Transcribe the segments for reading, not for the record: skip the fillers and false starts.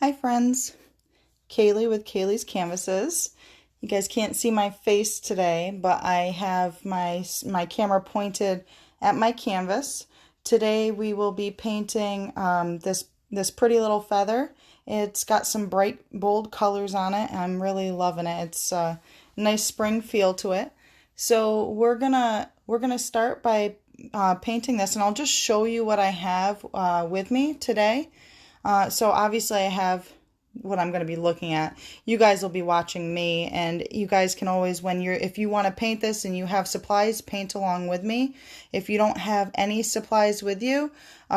Hi friends, Kayleigh with Kayleigh's Canvases. You guys can't see my face today, but I have my camera pointed at my canvas. Today we will be painting this pretty little feather. It's got some bright, bold colors on it, and I'm really loving it. It's a nice spring feel to it. So we're gonna start by painting this, and I'll just show you what I have with me today. So obviously I have what I'm going to be looking at. You guys will be watching me, and you guys can always, if you want to paint this and you have supplies, paint along with me. If you don't have any supplies with you,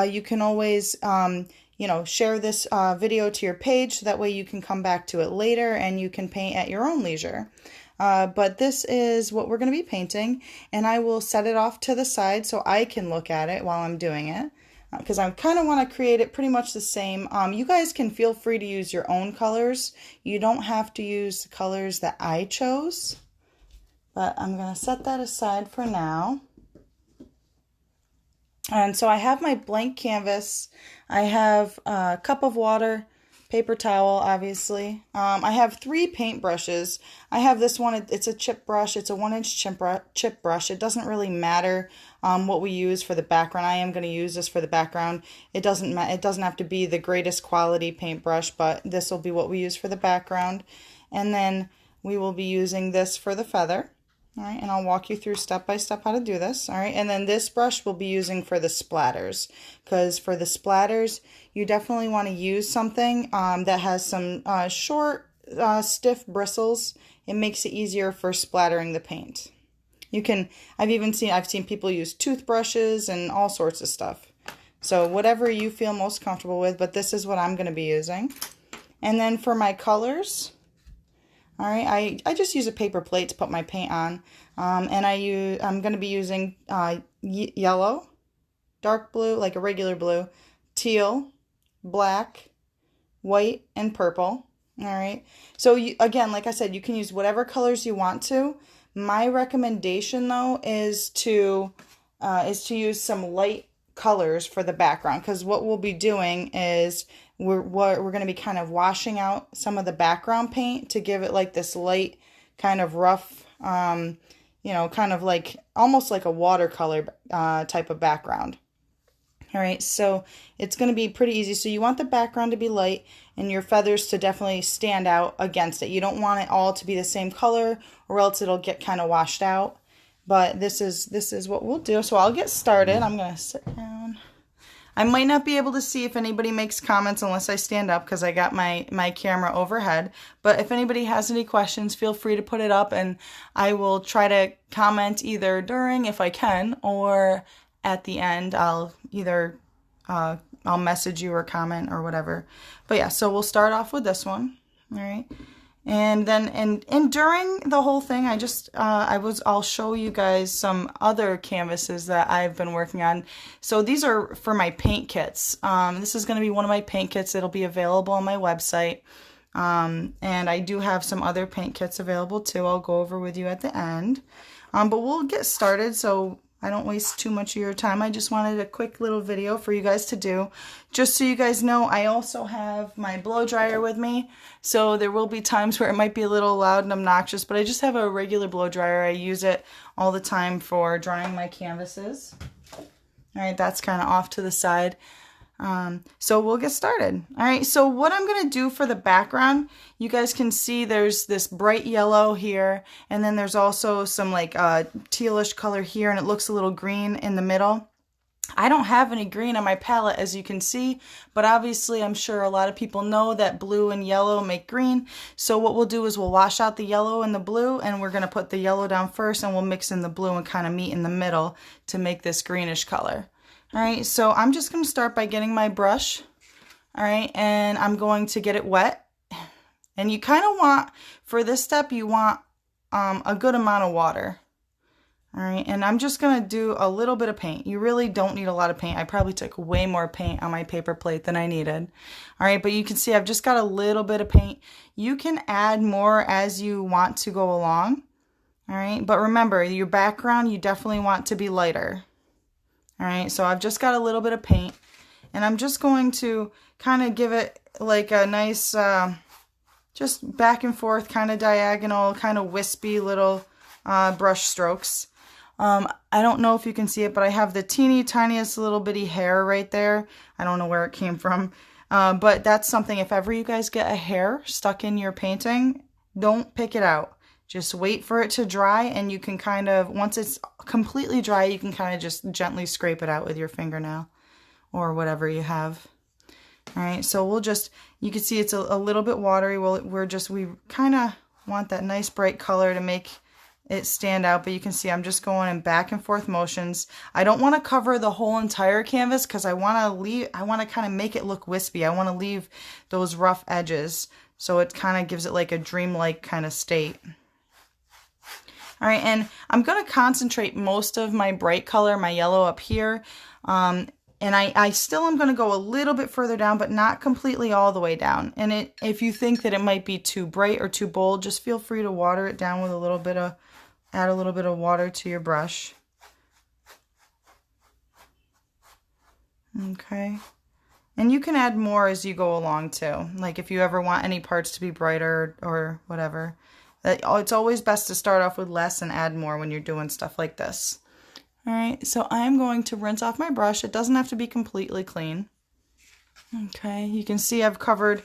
you can always, share this video to your page. So that way you can come back to it later and you can paint at your own leisure. But this is what we're going to be painting, and I will set it off to the side so I can look at it while I'm doing it. Because I kind of want to create it pretty much the same. You guys can feel free to use your own colors. You don't have to use the colors that I chose. But I'm going to set that aside for now. And so I have my blank canvas. I have a cup of water, paper towel, obviously. I have 3 paint brushes. I have this one, it's a chip brush. It's a 1-inch chip brush. It doesn't really matter what we use for the background. I am going to use this for the background. It doesn't have to be the greatest quality paintbrush, but this will be what we use for the background. And then we will be using this for the feather. All right, and I'll walk you through step by step how to do this. All right, and then this brush we'll be using for the splatters, because for the splatters, you definitely want to use something that has some short, stiff bristles. It makes it easier for splattering the paint. I've seen people use toothbrushes and all sorts of stuff. So whatever you feel most comfortable with, but this is what I'm going to be using. And then for my colors, all right, I just use a paper plate to put my paint on, and I'm going to be using yellow, dark blue, like a regular blue, teal, black, white, and purple. All right, so again, like I said, you can use whatever colors you want to. My recommendation, though, is to use some light colors for the background, because what we'll be doing is we're going to be kind of washing out some of the background paint to give it like this light, kind of rough, kind of like almost like a watercolor type of background. All right, so it's going to be pretty easy. So you want the background to be light and your feathers to definitely stand out against it. You don't want it all to be the same color, or else it'll get kind of washed out. But this is what we'll do. So I'll get started. I'm going to sit down. I might not be able to see if anybody makes comments unless I stand up, because I got my camera overhead. But if anybody has any questions, feel free to put it up, and I will try to comment either during, if I can, or at the end. I'll either I'll message you or comment or whatever. But yeah, so we'll start off with this one. All right. And then, and during the whole thing, I'll show you guys some other canvases that I've been working on. So these are for my paint kits. This is going to be one of my paint kits. It'll be available on my website. And I do have some other paint kits available too. I'll go over with you at the end. But we'll get started so I don't waste too much of your time. I just wanted a quick little video for you guys to do. Just so you guys know, I also have my blow dryer with me. So there will be times where it might be a little loud and obnoxious, but I just have a regular blow dryer. I use it all the time for drying my canvases. All right, that's kind of off to the side. So we'll get started. All right, so what I'm going to do for the background, you guys can see there's this bright yellow here, and then there's also some like tealish color here, and it looks a little green in the middle. I don't have any green on my palette, as you can see, but obviously I'm sure a lot of people know that blue and yellow make green. So what we'll do is we'll wash out the yellow and the blue, and we're going to put the yellow down first, and we'll mix in the blue and kind of meet in the middle to make this greenish color. All right, so I'm just going to start by getting my brush, all right, and I'm going to get it wet. And you kind of want, for this step, you want a good amount of water, all right, and I'm just going to do a little bit of paint. You really don't need a lot of paint. I probably took way more paint on my paper plate than I needed, all right, but you can see I've just got a little bit of paint. You can add more as you want to go along, all right, but remember, your background, you definitely want to be lighter. All right, so I've just got a little bit of paint, And I'm just going to kind of give it like a nice, just back and forth, kind of diagonal, kind of wispy little brush strokes. I don't know if you can see it, but I have the teeny tiniest little bitty hair right there. I don't know where it came from. But that's something, if ever you guys get a hair stuck in your painting, don't pick it out. Just wait for it to dry, and you can kind of, once it's completely dry, you can kind of just gently scrape it out with your fingernail or whatever you have. All right, so we'll just, you can see it's a little bit watery. We kind of want that nice bright color to make it stand out, but you can see I'm just going in back and forth motions. I don't want to cover the whole entire canvas because I want to kind of make it look wispy. I want to leave those rough edges so it kind of gives it like a dreamlike kind of state. All right, and I'm going to concentrate most of my bright color, my yellow up here. And I still am going to go a little bit further down, but not completely all the way down. And if you think that it might be too bright or too bold, just feel free to water it down with add a little bit of water to your brush. Okay. And you can add more as you go along too. Like if you ever want any parts to be brighter or whatever. It's always best to start off with less and add more when you're doing stuff like this. All right, so I'm going to rinse off my brush. It doesn't have to be completely clean. Okay, you can see I've covered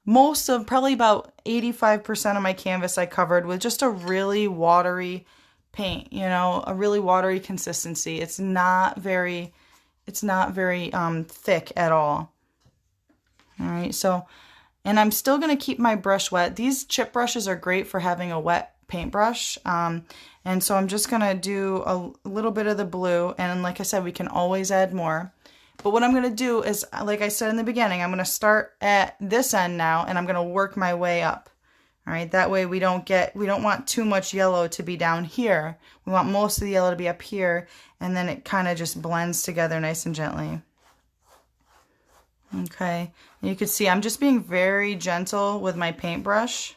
probably about 85% of my canvas I covered with just a really watery paint, a really watery consistency. It's not very thick at all. All right, so, and I'm still going to keep my brush wet. These chip brushes are great for having a wet paintbrush. And so I'm just going to do a little bit of the blue. And like I said, we can always add more. But what I'm going to do is, like I said in the beginning, I'm going to start at this end now, and I'm going to work my way up. All right, that way we don't want too much yellow to be down here. We want most of the yellow to be up here, and then it kind of just blends together nice and gently. Okay, and you can see I'm just being very gentle with my paintbrush.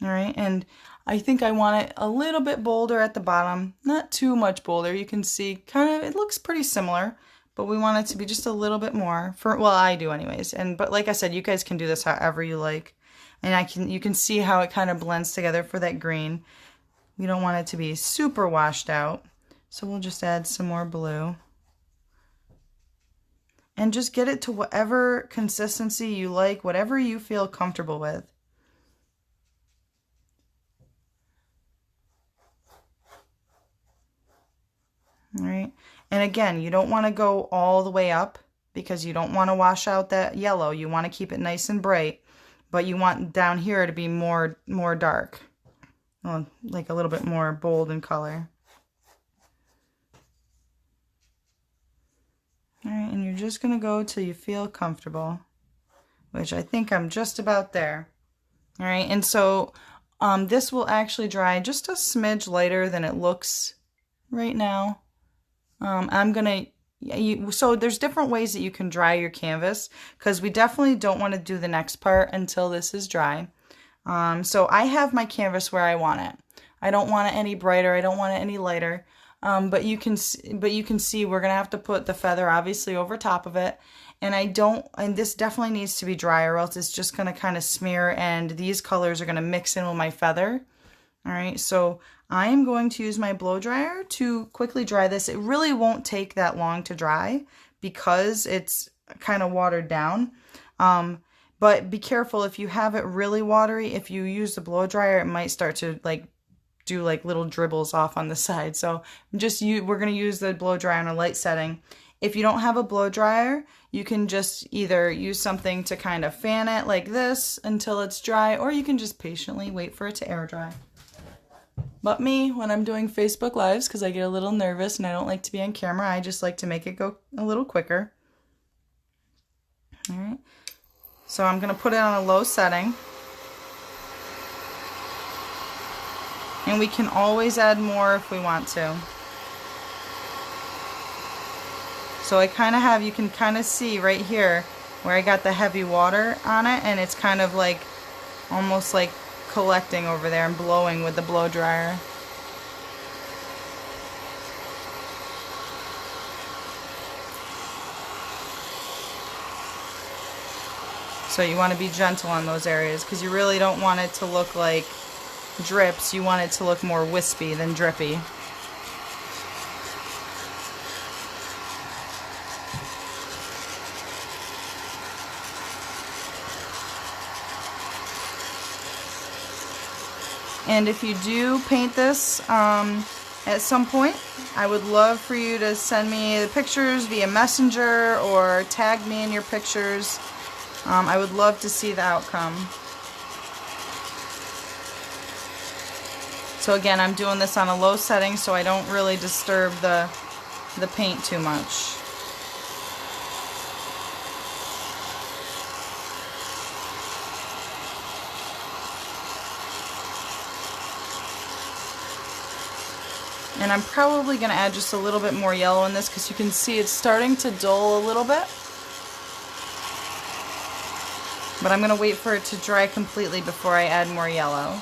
All right, and I think I want it a little bit bolder at the bottom, not too much bolder. You can see it looks pretty similar, but we want it to be just a little bit more well, I do anyways. But like I said, you guys can do this however you like. And you can see how it kind of blends together for that green. We don't want it to be super washed out. So we'll just add some more blue. And just get it to whatever consistency you like, whatever you feel comfortable with. All right, and again, you don't want to go all the way up because you don't want to wash out that yellow. You want to keep it nice and bright, but you want down here to be more dark, well, like a little bit more bold in color. All right, and you're just going to go till you feel comfortable, which I think I'm just about there. All right, and so this will actually dry just a smidge lighter than it looks right now. So there's different ways that you can dry your canvas, because we definitely don't want to do the next part until this is dry. So I have my canvas where I want it. I don't want it any brighter. I don't want it any lighter. But you can see we're going to have to put the feather obviously over top of it. And this definitely needs to be dry, or else it's just going to kind of smear, and these colors are going to mix in with my feather. All right, so I'm going to use my blow dryer to quickly dry this. It really won't take that long to dry because it's kind of watered down. But be careful if you have it really watery. If you use the blow dryer, it might start to do little dribbles off on the side. So we're going to use the blow dryer on a light setting. If you don't have a blow dryer, you can just either use something to kind of fan it like this until it's dry, or you can just patiently wait for it to air dry. But me, when I'm doing Facebook Lives, because I get a little nervous and I don't like to be on camera, I just like to make it go a little quicker. All right, so I'm going to put it on a low setting. And we can always add more if we want to. So you can kind of see right here where I got the heavy water on it, and it's kind of almost like collecting over there and blowing with the blow dryer. So you want to be gentle on those areas because you really don't want it to look like drips. You want it to look more wispy than drippy. And if you do paint this at some point, I would love for you to send me the pictures via Messenger or tag me in your pictures. I would love to see the outcome. So again, I'm doing this on a low setting so I don't really disturb the paint too much. And I'm probably going to add just a little bit more yellow in this because you can see it's starting to dull a little bit. But I'm going to wait for it to dry completely before I add more yellow.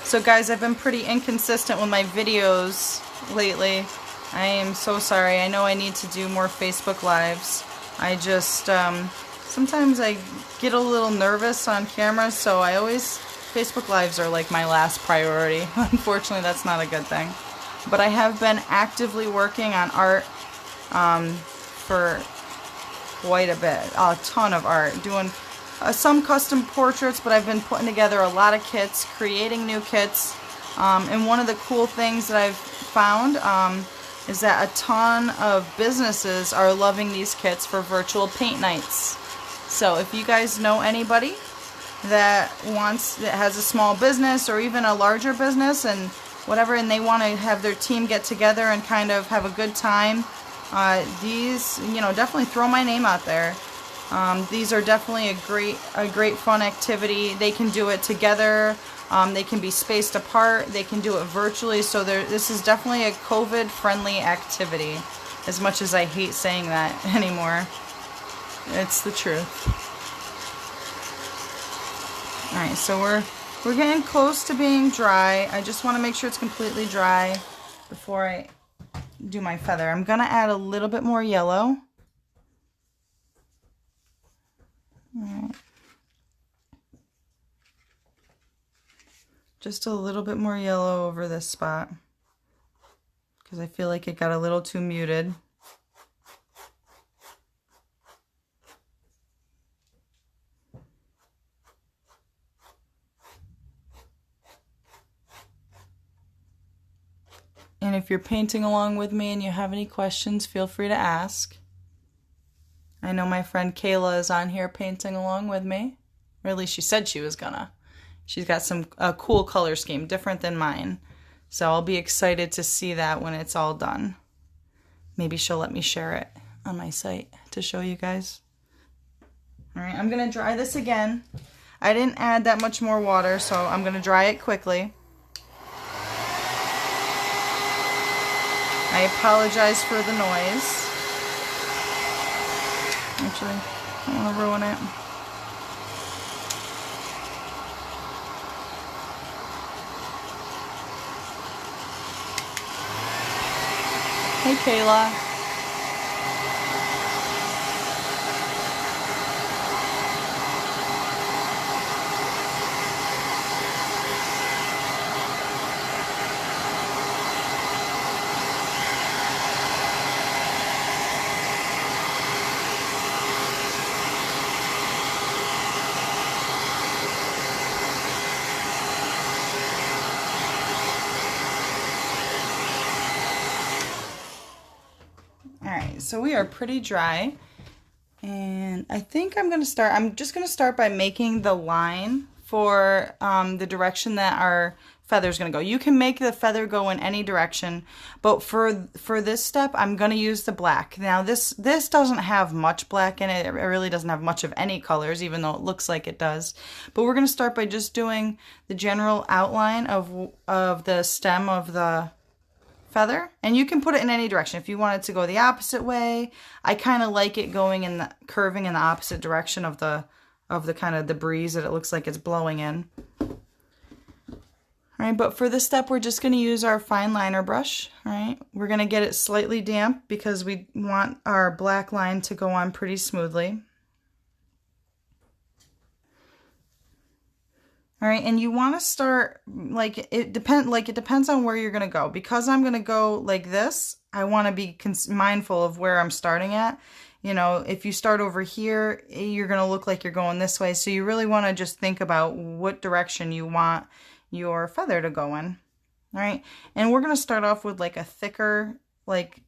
So guys, I've been pretty inconsistent with my videos lately. I am so sorry. I know I need to do more Facebook Lives. I just, sometimes I get a little nervous on camera, so Facebook Lives are like my last priority. Unfortunately, that's not a good thing. But I have been actively working on art for quite a bit. A ton of art. Doing some custom portraits, but I've been putting together a lot of kits, creating new kits. And one of the cool things that I've found is that a ton of businesses are loving these kits for virtual paint nights. So if you guys know anybody that has a small business or even a larger business and whatever, and they want to have their team get together and kind of have a good time, these, definitely throw my name out there. These are definitely a great fun activity. They can do it together. They can be spaced apart. They can do it virtually. So this is definitely a COVID-friendly activity. As much as I hate saying that anymore, it's the truth. All right, so we're getting close to being dry. I just want to make sure it's completely dry before I do my feather. I'm gonna add a little bit more yellow. All right. Just a little bit more yellow over this spot because I feel like it got a little too muted. And if you're painting along with me and you have any questions, feel free to ask. I know my friend Kayleigh is on here painting along with me. Or at least she said she was gonna. She's got a cool color scheme, different than mine. So I'll be excited to see that when it's all done. Maybe she'll let me share it on my site to show you guys. All right, I'm gonna dry this again. I didn't add that much more water, so I'm gonna dry it quickly. I apologize for the noise. Actually, I don't want to ruin it. Hey, Kayleigh. So we are pretty dry, and I think I'm just going to start by making the line for the direction that our feather's going to go. You can make the feather go in any direction, but for this step, I'm going to use the black. Now this doesn't have much black in it. It really doesn't have much of any colors, even though it looks like it does. But we're going to start by just doing the general outline of the stem of the feather, and you can put it in any direction. If you want it to go the opposite way, I kind of like it going in the curving in the opposite direction of the kind of the breeze that it looks like it's blowing in. All right, but for this step, we're just going to use our fine liner brush. All right, we're going to get it slightly damp because we want our black line to go on pretty smoothly. All right, and you want to start it depends on where you're going to go. Because I'm going to go like this, I want to be mindful of where I'm starting at. You know, if you start over here, you're going to look like you're going this way. So you really want to just think about what direction you want your feather to go in. All right, and we're going to start off with like a thicker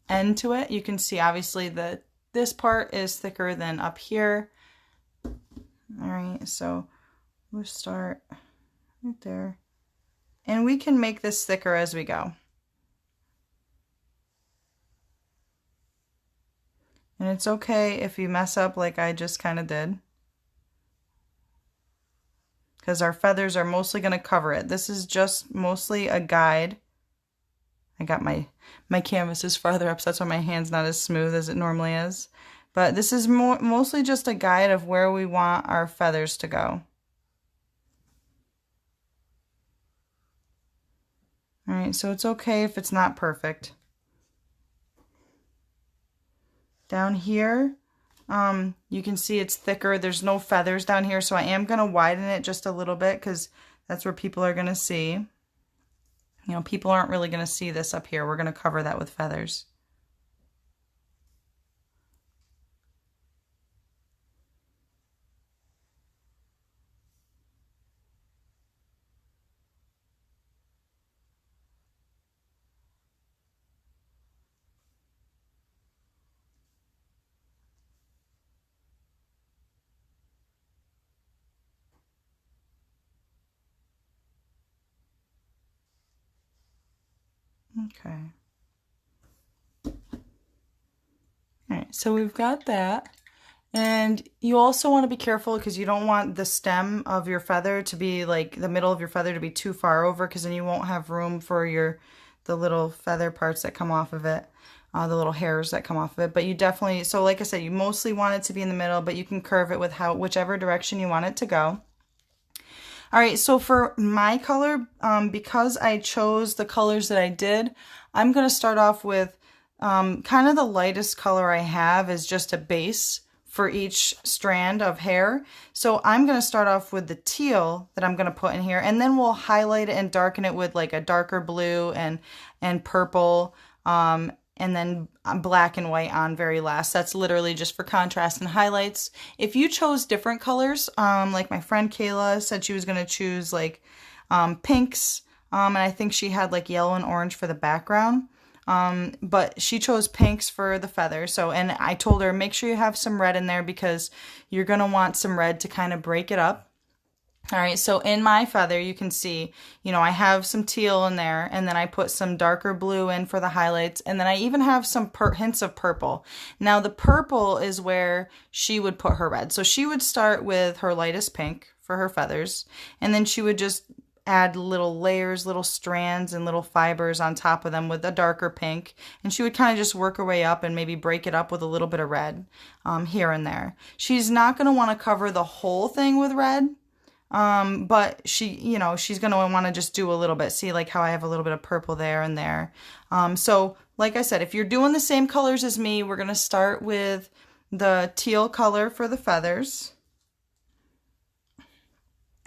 end to it. You can see obviously that this part is thicker than up here. All right, so we'll start right there, and we can make this thicker as we go. And it's okay if you mess up like I just kind of did, because our feathers are mostly going to cover it. This is just mostly a guide. I got my canvas is farther up, so that's why my hand's not as smooth as it normally is. But this is mostly just a guide of where we want our feathers to go. All right, so it's okay if it's not perfect. Down here, you can see it's thicker. There's no feathers down here, so I am going to widen it just a little bit because that's where people are going to see. You know, people aren't really going to see this up here. We're going to cover that with feathers. Okay. All right, so we've got that. And you also want to be careful because you don't want the stem of your feather to be like the middle of your feather to be too far over, because then you won't have room for the little feather parts that come off of it, the little hairs that come off of it. But you definitely, so like I said, you mostly want it to be in the middle, but you can curve it with whichever direction you want it to go. All right, so for my color, because I chose the colors that I did, I'm going to start off with kind of the lightest color I have is just a base for each strand of hair. So I'm going to start off with the teal that I'm going to put in here, and then we'll highlight it and darken it with like a darker blue and purple, and then black and white on very last. That's literally just for contrast and highlights. If you chose different colors, like my friend Kayla said she was going to choose like pinks, and I think she had like yellow and orange for the background, but she chose pinks for the feather. So, and I told her, make sure you have some red in there because you're going to want some red to kind of break it up. All right, so in my feather, you can see, you know, I have some teal in there, and then I put some darker blue in for the highlights, and then I even have some hints of purple. Now, the purple is where she would put her red. So she would start with her lightest pink for her feathers, and then she would just add little layers, little strands, and little fibers on top of them with a darker pink, and she would kind of just work her way up and maybe break it up with a little bit of red here and there. She's not going to want to cover the whole thing with red. But she's going to want to just do a little bit. See like how I have a little bit of purple there and there. So like I said, if you're doing the same colors as me, we're going to start with the teal color for the feathers.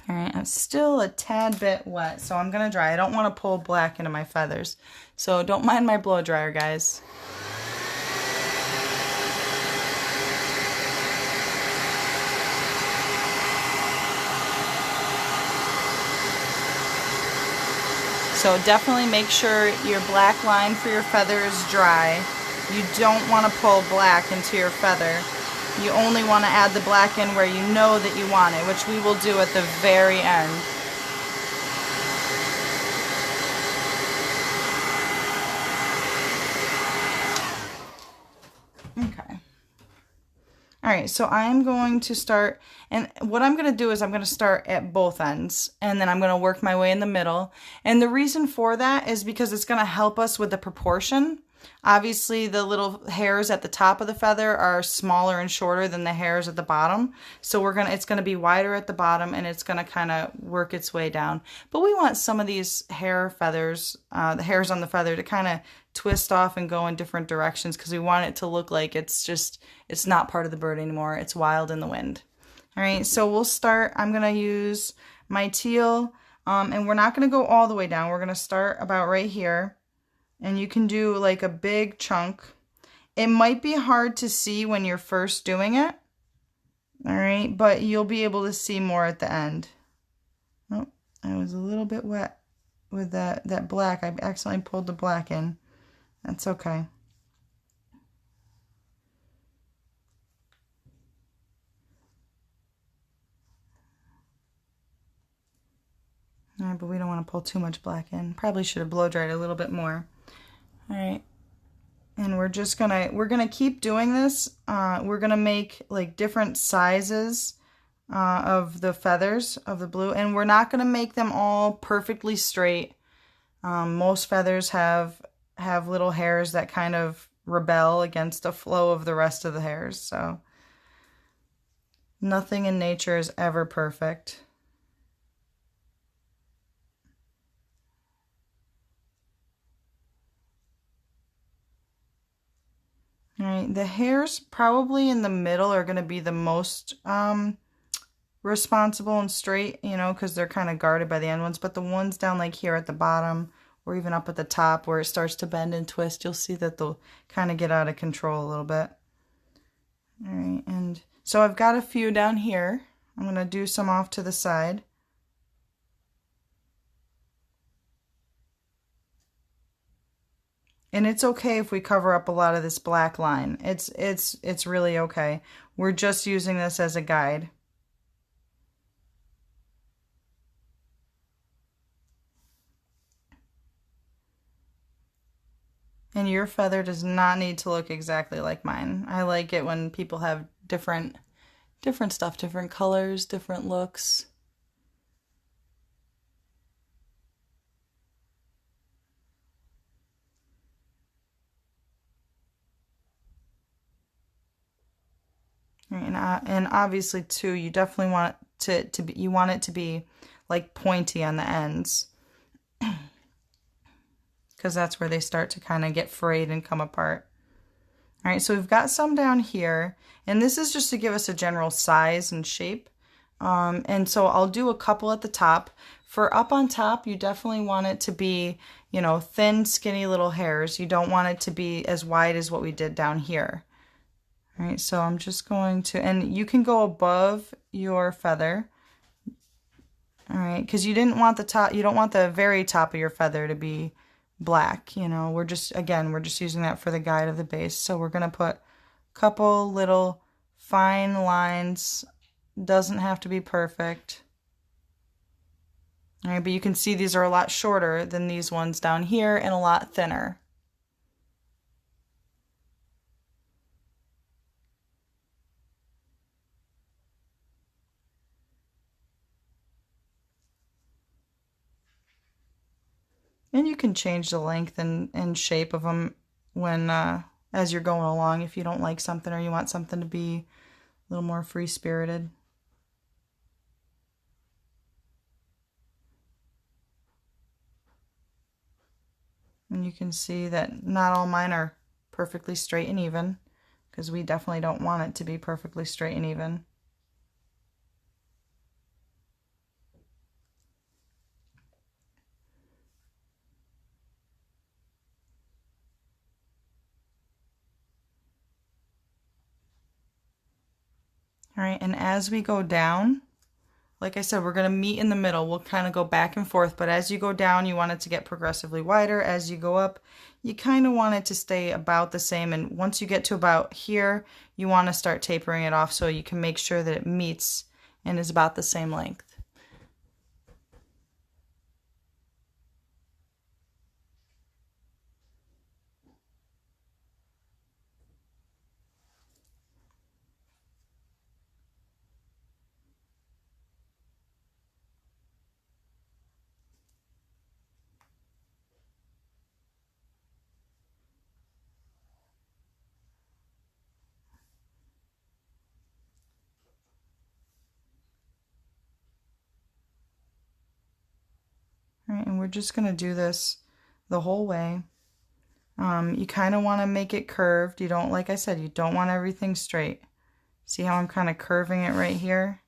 All right, I'm still a tad bit wet, so I'm going to dry. I don't want to pull black into my feathers, so don't mind my blow dryer, guys. So definitely make sure your black line for your feather is dry. You don't want to pull black into your feather. You only want to add the black in where you know that you want it, which we will do at the very end. right, so I'm going to start, and what I'm going to do is I'm going to start at both ends, and then I'm going to work my way in the middle. And the reason for that is because it's going to help us with the proportion. Obviously, the little hairs at the top of the feather are smaller and shorter than the hairs at the bottom. So it's going to be wider at the bottom, and it's going to kind of work its way down. But we want some of these hair feathers, the hairs on the feather, to kind of twist off and go in different directions because we want it to look like it's not part of the bird anymore. It's wild in the wind. All right, so we'll start. I'm going to use my teal, and we're not going to go all the way down. We're going to start about right here. And you can do like a big chunk. It might be hard to see when you're first doing it. All right, but you'll be able to see more at the end. Oh, I was a little bit wet with that black. I accidentally pulled the black in. That's okay. All right, but we don't want to pull too much black in. Probably should have blow dried a little bit more. All right, and we're gonna keep doing this. We're gonna make like different sizes of the feathers of the blue, and we're not gonna make them all perfectly straight. Most feathers have little hairs that kind of rebel against the flow of the rest of the hairs. So nothing in nature is ever perfect. All right, the hairs probably in the middle are going to be the most responsible and straight, you know, because they're kind of guarded by the end ones. But the ones down like here at the bottom or even up at the top where it starts to bend and twist, you'll see that they'll kind of get out of control a little bit. All right, and so I've got a few down here. I'm going to do some off to the side. And it's okay if we cover up a lot of this black line. It's really okay. We're just using this as a guide. And your feather does not need to look exactly like mine. I like it when people have different stuff, different colors, different looks. And obviously too, you definitely want it to be, you want it to be like pointy on the ends, because that's where they start to kind of get frayed and come apart. All right, so we've got some down here, and this is just to give us a general size and shape. And so I'll do a couple at the top. For up on top, you definitely want it to be, you know, thin, skinny little hairs. You don't want it to be as wide as what we did down here. All right, so I'm just going to, and you can go above your feather. All right, because you didn't want the top, you don't want the very top of your feather to be black, you know. We're just using that for the guide of the base. So we're going to put a couple little fine lines. Doesn't have to be perfect. All right, but you can see these are a lot shorter than these ones down here and a lot thinner. And you can change the length and shape of them when as you're going along if you don't like something or you want something to be a little more free-spirited. And you can see that not all mine are perfectly straight and even, because we definitely don't want it to be perfectly straight and even. All right, and as we go down, like I said, we're going to meet in the middle. We'll kind of go back and forth, but as you go down, you want it to get progressively wider. As you go up, you kind of want it to stay about the same. And once you get to about here, you want to start tapering it off so you can make sure that it meets and is about the same length. All right, and we're just going to do this the whole way. You kind of want to make it curved. You don't, like I said, you don't want everything straight. See how I'm kind of curving it right here?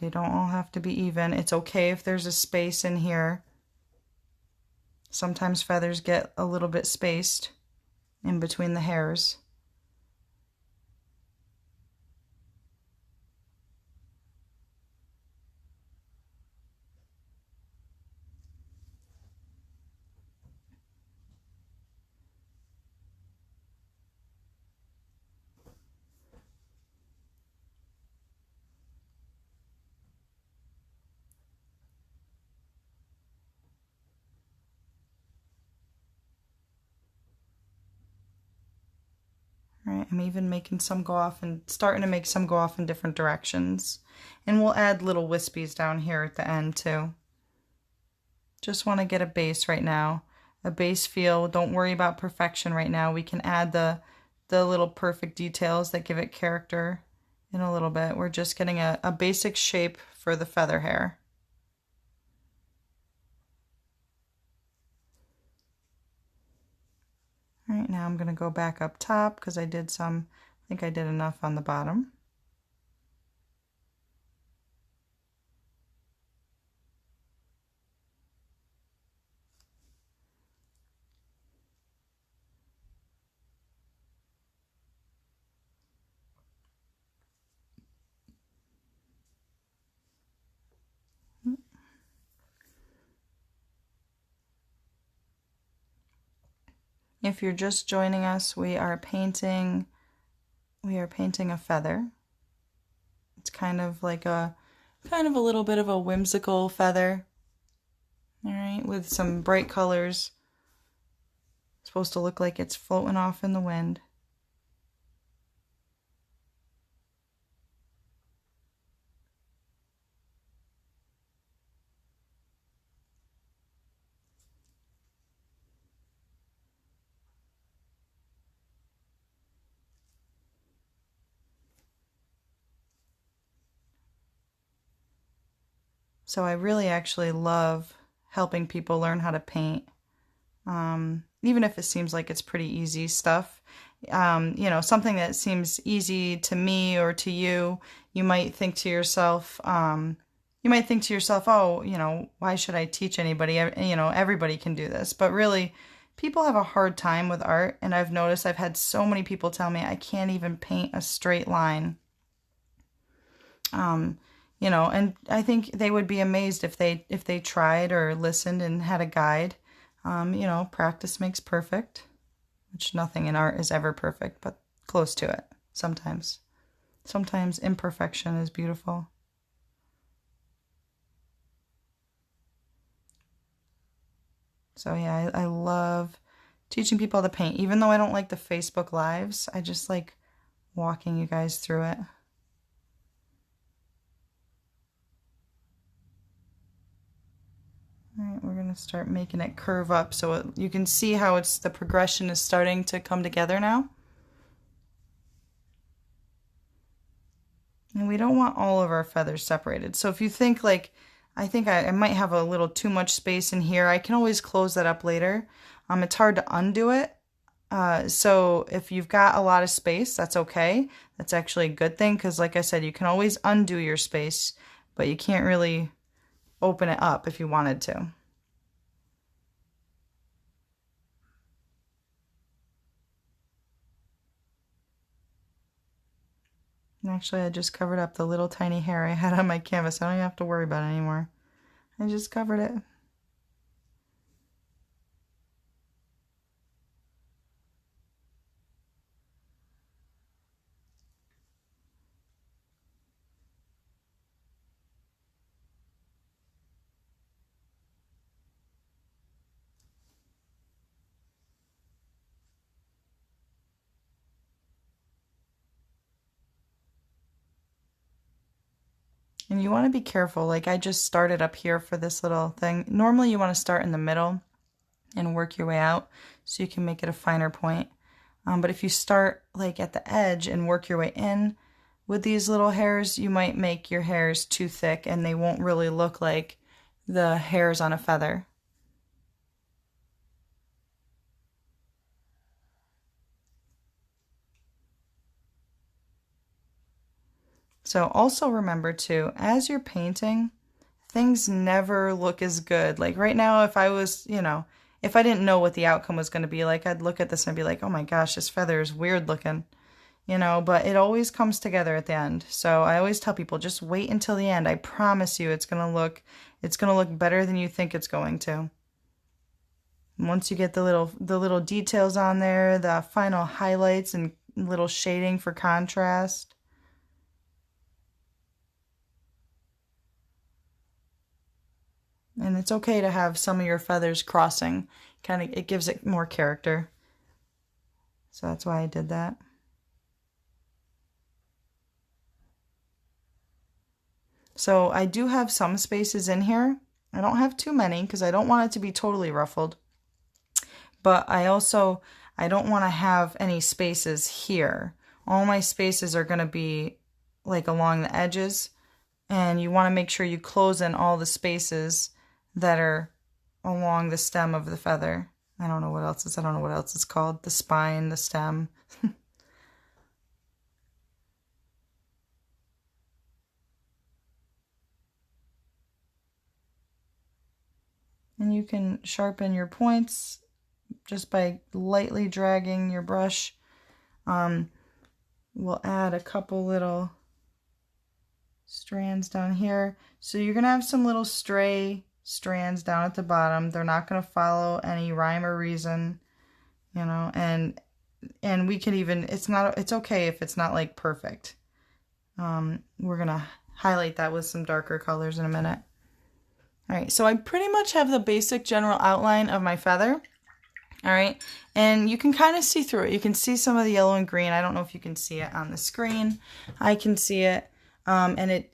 They don't all have to be even. It's okay if there's a space in here. Sometimes feathers get a little bit spaced in between the hairs. Right, I'm even making some go off and starting to make some go off in different directions. And we'll add little wispies down here at the end too. Just want to get a base right now. A base feel. Don't worry about perfection right now. We can add the little perfect details that give it character in a little bit. We're just getting a basic shape for the feather hair. All right, now I'm going to go back up top because I think I did enough on the bottom. If you're just joining us, we are painting a feather. It's kind of like a little bit of a whimsical feather. All right, with some bright colors. It's supposed to look like it's floating off in the wind. So I really actually love helping people learn how to paint. Even if it seems like it's pretty easy stuff. You know, something that seems easy to me or to you, you might think to yourself, oh, you know, why should I teach anybody? You know, everybody can do this. But really, people have a hard time with art, and I've noticed I've had so many people tell me I can't even paint a straight line. You know, and I think they would be amazed if they tried or listened and had a guide. You know, practice makes perfect, which nothing in art is ever perfect, but close to it sometimes. Sometimes imperfection is beautiful. So yeah, I love teaching people how to paint. Even though I don't like the Facebook Lives, I just like walking you guys through it. All right, we're going to start making it curve up so you can see how the progression is starting to come together now. And we don't want all of our feathers separated. So if you think like, I think I might have a little too much space in here, I can always close that up later. It's hard to undo it. So if you've got a lot of space, that's okay. That's actually a good thing because like I said, you can always undo your space, but you can't really open it up if you wanted to. And actually, I just covered up the little tiny hair I had on my canvas. I don't even have to worry about it anymore. I just covered it. And you want to be careful. Like I just started up here for this little thing. Normally you want to start in the middle and work your way out so you can make it a finer point. But if you start like at the edge and work your way in with these little hairs, you might make your hairs too thick and they won't really look like the hairs on a feather. So also remember too, as you're painting, things never look as good. Like right now, if I was, if I didn't know what the outcome was going to be like, I'd look at this and be like, oh my gosh, this feather is weird looking, but it always comes together at the end. So I always tell people, just wait until the end. I promise you it's going to look better than you think it's going to. Once you get the little details on there, the final highlights and little shading for contrast. And it's okay to have some of your feathers crossing. It gives it more character. So that's why I did that. So I do have some spaces in here. I don't have too many because I don't want it to be totally ruffled. But I don't want to have any spaces here. All my spaces are going to be like along the edges. And you want to make sure you close in all the spaces that are along the stem of the feather. I don't know what else it's called. The spine, the stem. And you can sharpen your points just by lightly dragging your brush. We'll add a couple little strands down here. So you're going to have some little stray strands down at the bottom. They're not going to follow any rhyme or reason, and we can even, it's okay if it's not like perfect. We're going to highlight that with some darker colors in a minute. All right, so I pretty much have the basic general outline of my feather. All right, and you can kind of see through it. You can see some of the yellow and green. I don't know if you can see it on the screen. I can see it, and it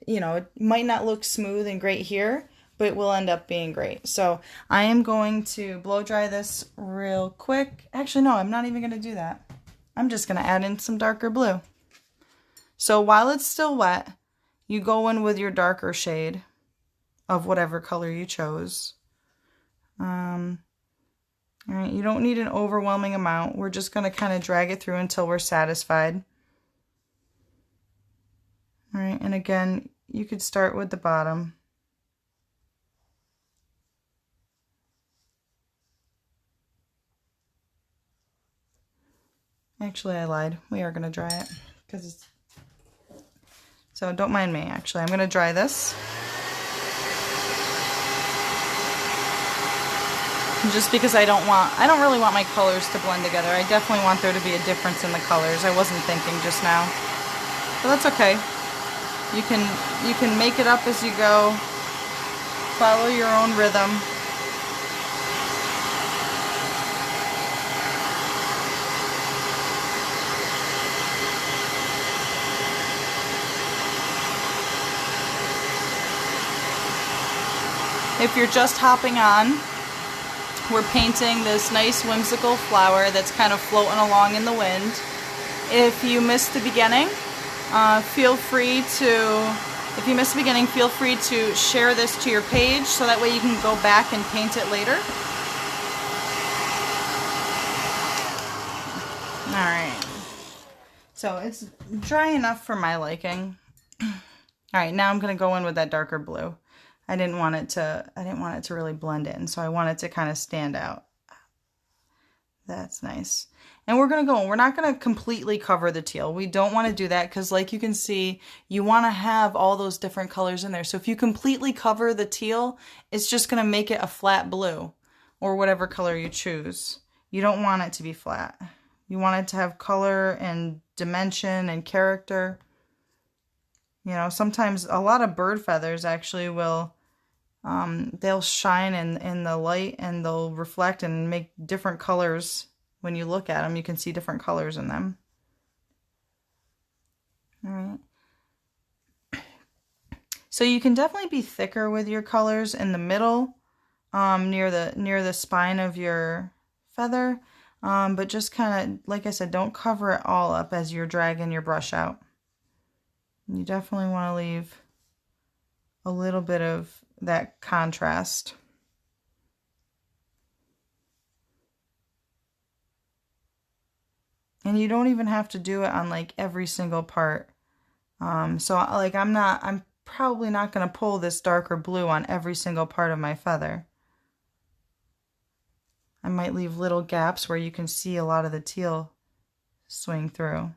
might not look smooth and great here, but it will end up being great. So I am going to blow dry this real quick. Actually, no, I'm not even going to do that. I'm just going to add in some darker blue. So while it's still wet, you go in with your darker shade of whatever color you chose. All right, you don't need an overwhelming amount. We're just going to kind of drag it through until we're satisfied. All right, and again, you could start with the bottom. Actually, I lied. We are going to dry it because it's... So don't mind me, actually. I'm going to dry this. Just because I don't really want my colors to blend together. I definitely want there to be a difference in the colors. I wasn't thinking just now. But that's okay. You can make it up as you go. Follow your own rhythm. If you're just hopping on, we're painting this nice whimsical flower that's kind of floating along in the wind. If you missed the beginning, feel free to share this to your page so that way you can go back and paint it later. Alright, so it's dry enough for my liking. Alright, now I'm going to go in with that darker blue. I didn't want it to really blend in, so I want it to kind of stand out. That's nice. And we're not going to completely cover the teal. We don't want to do that because, like you can see, you want to have all those different colors in there. So if you completely cover the teal, it's just going to make it a flat blue or whatever color you choose. You don't want it to be flat. You want it to have color and dimension and character. Sometimes a lot of bird feathers actually will, they'll shine in the light and they'll reflect and make different colors. When you look at them, you can see different colors in them. All right. So you can definitely be thicker with your colors in the middle, near the spine of your feather, but just kind of, like I said, don't cover it all up as you're dragging your brush out. You definitely want to leave a little bit of that contrast. And you don't even have to do it on like every single part. So like I'm probably not going to pull this darker blue on every single part of my feather. I might leave little gaps where you can see a lot of the teal swing through.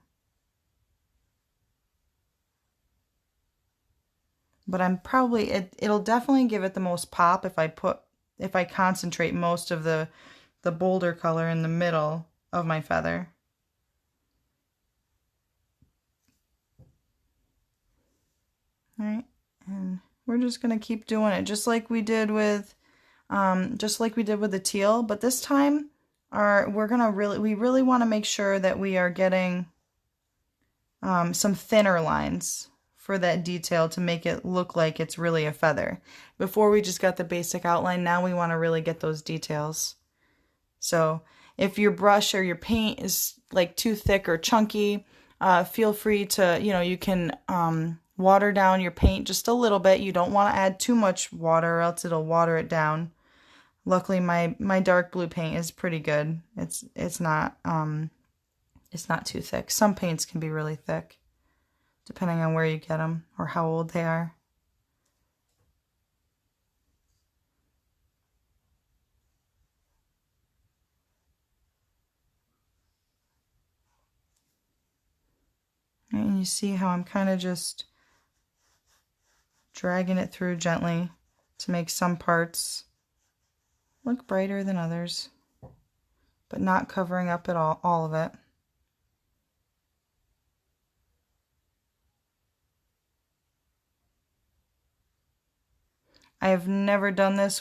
But I'm probably, it'll definitely give it the most pop if I concentrate most of the bolder color in the middle of my feather. All right, and we're just gonna keep doing it just like we did with the teal, but this time we really want to make sure that we are getting some thinner lines for that detail to make it look like it's really a feather. Before we just got the basic outline, now we want to really get those details. So if your brush or your paint is like too thick or chunky, feel free to, you can water down your paint just a little bit. You don't want to add too much water or else it'll water it down. Luckily my dark blue paint is pretty good. It's not too thick. Some paints can be really thick depending on where you get them or how old they are. And you see how I'm kind of just dragging it through gently to make some parts look brighter than others, but not covering up at all of it. I've never done this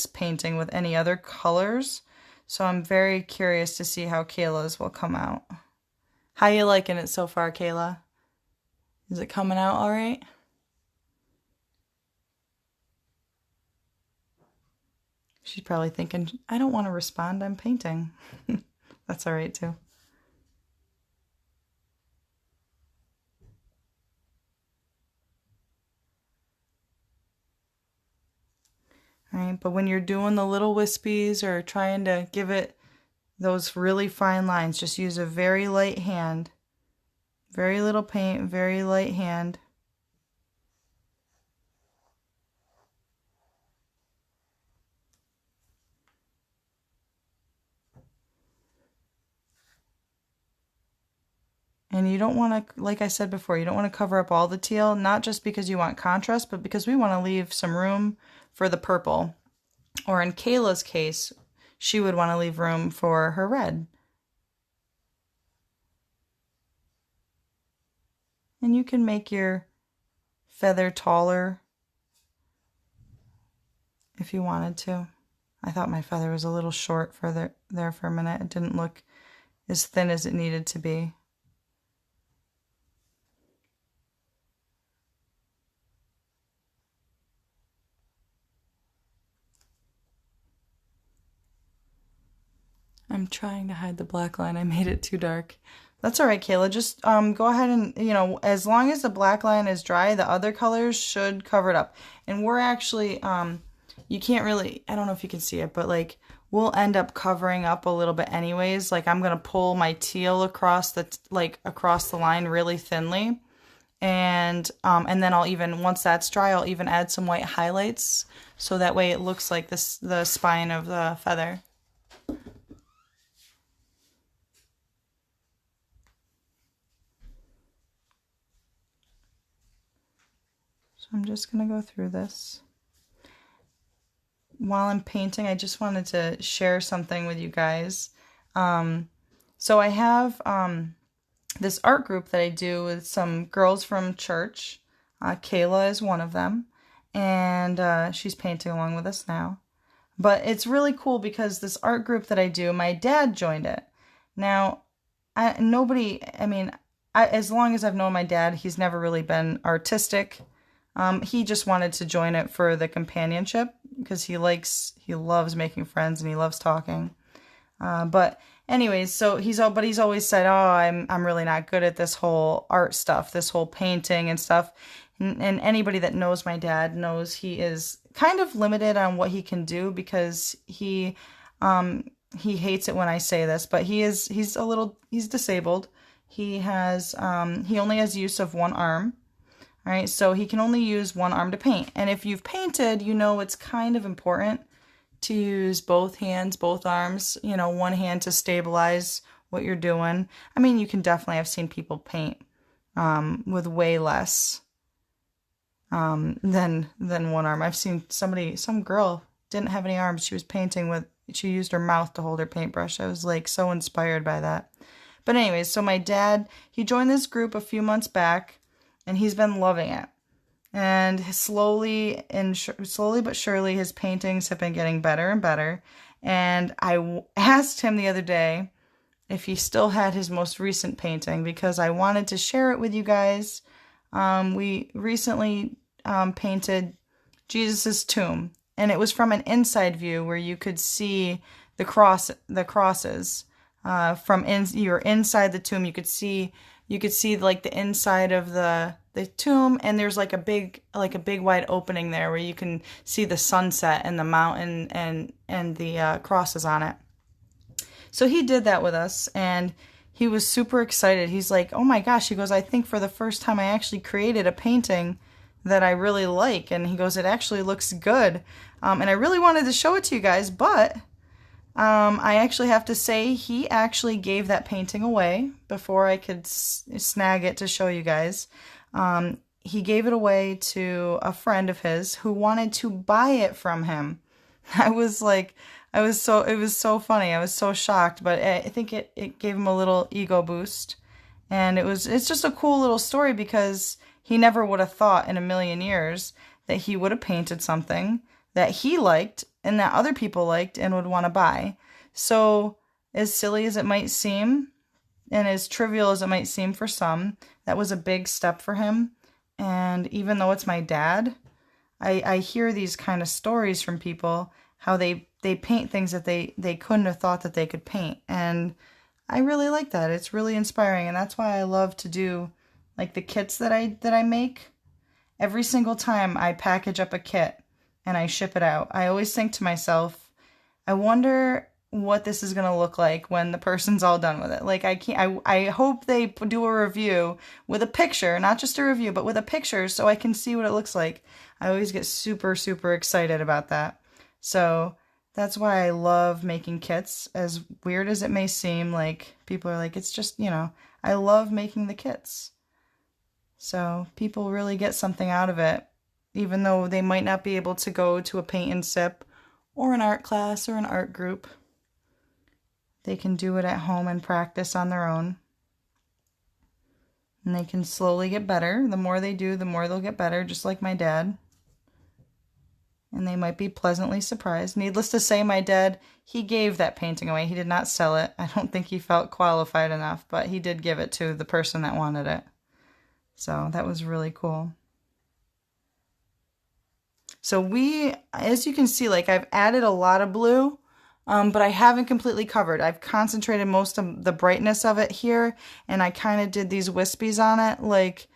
painting with any other colors, so I'm very curious to see how Kayleigh's will come out. How you liking it so far, Kayleigh? Is it coming out all right? She's probably thinking, I don't want to respond, I'm painting. That's all right too. All right, but when you're doing the little wispies or trying to give it those really fine lines, just use a very light hand. Very little paint, very light hand. And you don't want to, like I said before, you don't want to cover up all the teal, not just because you want contrast, but because we want to leave some room for the purple. Or in Kayleigh's case, she would want to leave room for her red. And you can make your feather taller if you wanted to. I thought my feather was a little short for there for a minute. It didn't look as thin as it needed to be. I'm trying to hide the black line. I made it too dark. That's all right, Kayleigh. Just go ahead and, as long as the black line is dry, the other colors should cover it up. And we're actually, you can't really, I don't know if you can see it, but like we'll end up covering up a little bit anyways. Like I'm going to pull my teal across the line really thinly. And then I'll even, once that's dry, I'll even add some white highlights. So that way it looks like the spine of the feather. I'm just going to go through this. While I'm painting, I just wanted to share something with you guys. So I have this art group that I do with some girls from church. Kayleigh is one of them, and she's painting along with us now. But it's really cool because this art group that I do, my dad joined it. Now, as long as I've known my dad, he's never really been artistic. He just wanted to join it for the companionship because he loves making friends and he loves talking. But anyways, so he's always said, "Oh, I'm really not good at this whole art stuff, this whole painting and stuff." And anybody that knows my dad knows he is kind of limited on what he can do because he hates it when I say this, but he's disabled. He only has use of one arm. All right, so he can only use one arm to paint. And if you've painted, you know it's kind of important to use both hands, both arms, one hand to stabilize what you're doing. I mean, you can definitely have seen people paint with way less than one arm. I've seen some girl didn't have any arms. She used her mouth to hold her paintbrush. I was like so inspired by that. But anyways, so my dad, he joined this group a few months back and he's been loving it. And slowly but surely, his paintings have been getting better and better. And I asked him the other day if he still had his most recent painting because I wanted to share it with you guys. We recently painted Jesus's tomb, and it was from an inside view where you could see the crosses. You're inside the tomb. You could see like the inside of the tomb, and there's like a big wide opening there where you can see the sunset and the mountain and the crosses on it. So he did that with us, and he was super excited. He's like, "Oh my gosh," he goes, "I think for the first time I actually created a painting that I really like." And he goes, "It actually looks good." And I really wanted to show it to you guys, but I actually have to say he actually gave that painting away before I could snag it to show you guys. He gave it away to a friend of his who wanted to buy it from him. It was so funny. I was so shocked, but I think it gave him a little ego boost. And it's just a cool little story because he never would have thought in a million years that he would have painted something that he liked and that other people liked and would want to buy. So as silly as it might seem, and as trivial as it might seem for some, that was a big step for him. And even though it's my dad, I hear these kind of stories from people, how they paint things that they couldn't have thought that they could paint. And I really like that. It's really inspiring. And that's why I love to do like the kits that I make. Every single time I package up a kit and I ship it out, I always think to myself, I wonder what this is going to look like when the person's all done with it. Like I hope they do a review with a picture, not just a review, but with a picture so I can see what it looks like. I always get super, super excited about that. So that's why I love making kits. As weird as it may seem, like people are like, it's just, I love making the kits. So people really get something out of it, even though they might not be able to go to a paint and sip or an art class or an art group. They can do it at home and practice on their own. And they can slowly get better. The more they do, the more they'll get better, just like my dad. And they might be pleasantly surprised. Needless to say, my dad, he gave that painting away. He did not sell it. I don't think he felt qualified enough, but he did give it to the person that wanted it. So that was really cool. So as you can see, like I've added a lot of blue, but I haven't completely covered. I've concentrated most of the brightness of it here, and I kind of did these wispies on it, like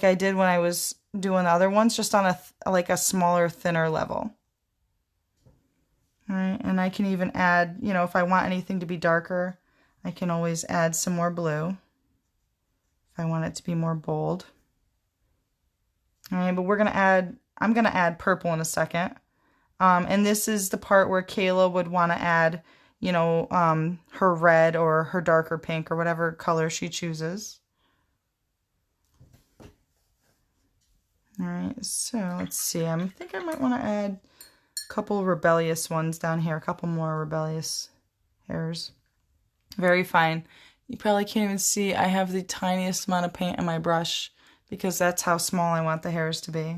I did when I was doing the other ones, just on a smaller, thinner level. All right, and I can even add, if I want anything to be darker, I can always add some more blue if I want it to be more bold. All right, but I'm going to add purple in a second. And this is the part where Kayla would want to add, her red or her darker pink or whatever color she chooses. All right, so let's see. I think I might want to add a couple rebellious ones down here, a couple more rebellious hairs. Very fine. You probably can't even see I have the tiniest amount of paint in my brush because that's how small I want the hairs to be.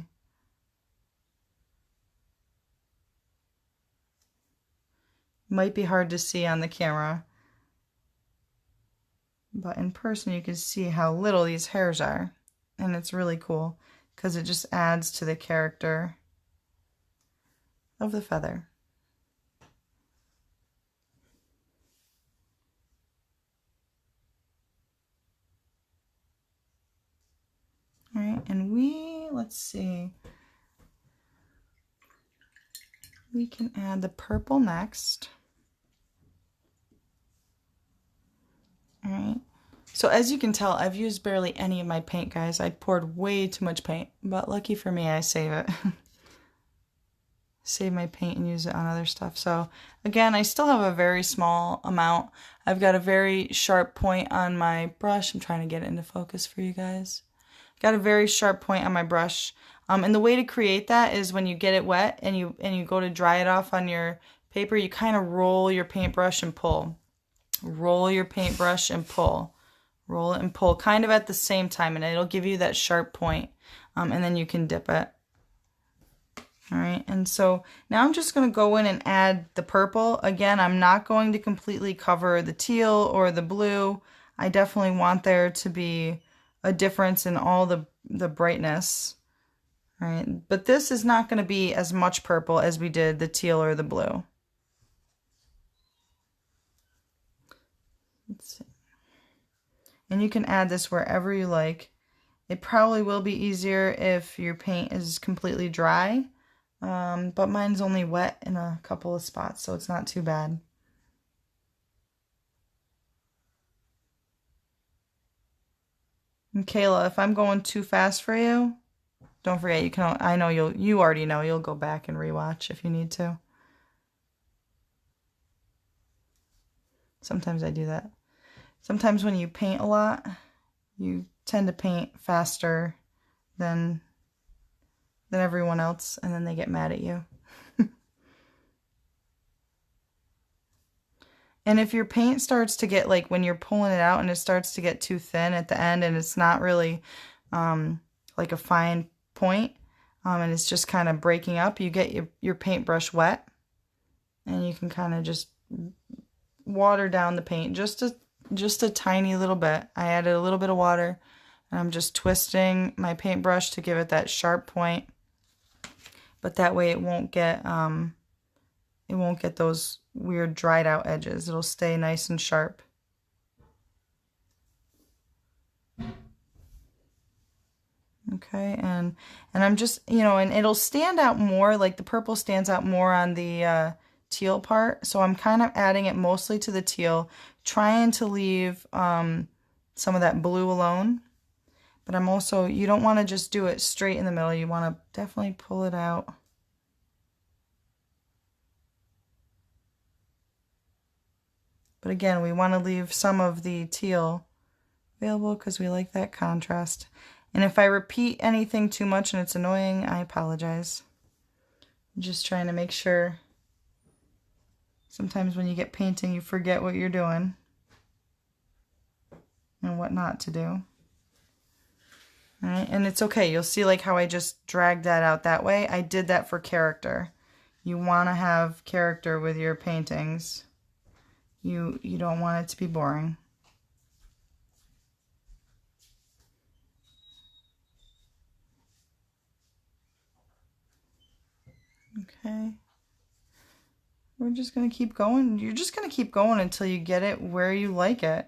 Might be hard to see on the camera, but in person you can see how little these hairs are, and it's really cool because it just adds to the character of the feather. All right, and let's see. We can add the purple next. All right. So as you can tell, I've used barely any of my paint, guys. I poured way too much paint, but lucky for me, I save it. Save my paint and use it on other stuff. So again, I still have a very small amount. I've got a very sharp point on my brush. I'm trying to get it into focus for you guys. Got a very sharp point on my brush. And the way to create that is when you get it wet and you go to dry it off on your paper, you kind of roll your paintbrush and pull. Roll your paintbrush and pull. Roll it and pull kind of at the same time, and it'll give you that sharp point. And then you can dip it. All right, and so now I'm just going to go in and add the purple. Again, I'm not going to completely cover the teal or the blue. I definitely want there to be a difference in all the brightness. All right, but this is not going to be as much purple as we did the teal or the blue. Let's see. And you can add this wherever you like. It probably will be easier if your paint is completely dry, but mine's only wet in a couple of spots, so it's not too bad. And Kayla, if I'm going too fast for you, don't forget you can. I know you already know you'll go back and rewatch if you need to. Sometimes I do that. Sometimes when you paint a lot, you tend to paint faster than everyone else, and then they get mad at you. And if your paint starts to get, like when you're pulling it out and it starts to get too thin at the end and it's not really like a fine point, and it's just kind of breaking up, you get your paintbrush wet, and you can kind of just water down the paint just a tiny little bit. I added a little bit of water, and I'm just twisting my paintbrush to give it that sharp point, but that way it won't get those weird dried out edges. It'll stay nice and sharp. Okay, and I'm just, and it'll stand out more, like the purple stands out more on the teal part, so I'm kind of adding it mostly to the teal, trying to leave some of that blue alone. But I'm also, you don't want to just do it straight in the middle, you want to definitely pull it out. But again, we want to leave some of the teal available because we like that contrast. And if I repeat anything too much and it's annoying, I apologize. I'm just trying to make sure. Sometimes when you get painting, you forget what you're doing and what not to do. All right, and it's okay. You'll see like how I just dragged that out that way. I did that for character. You want to have character with your paintings. You don't want it to be boring. Okay. We're just going to keep going. You're just going to keep going until you get it where you like it.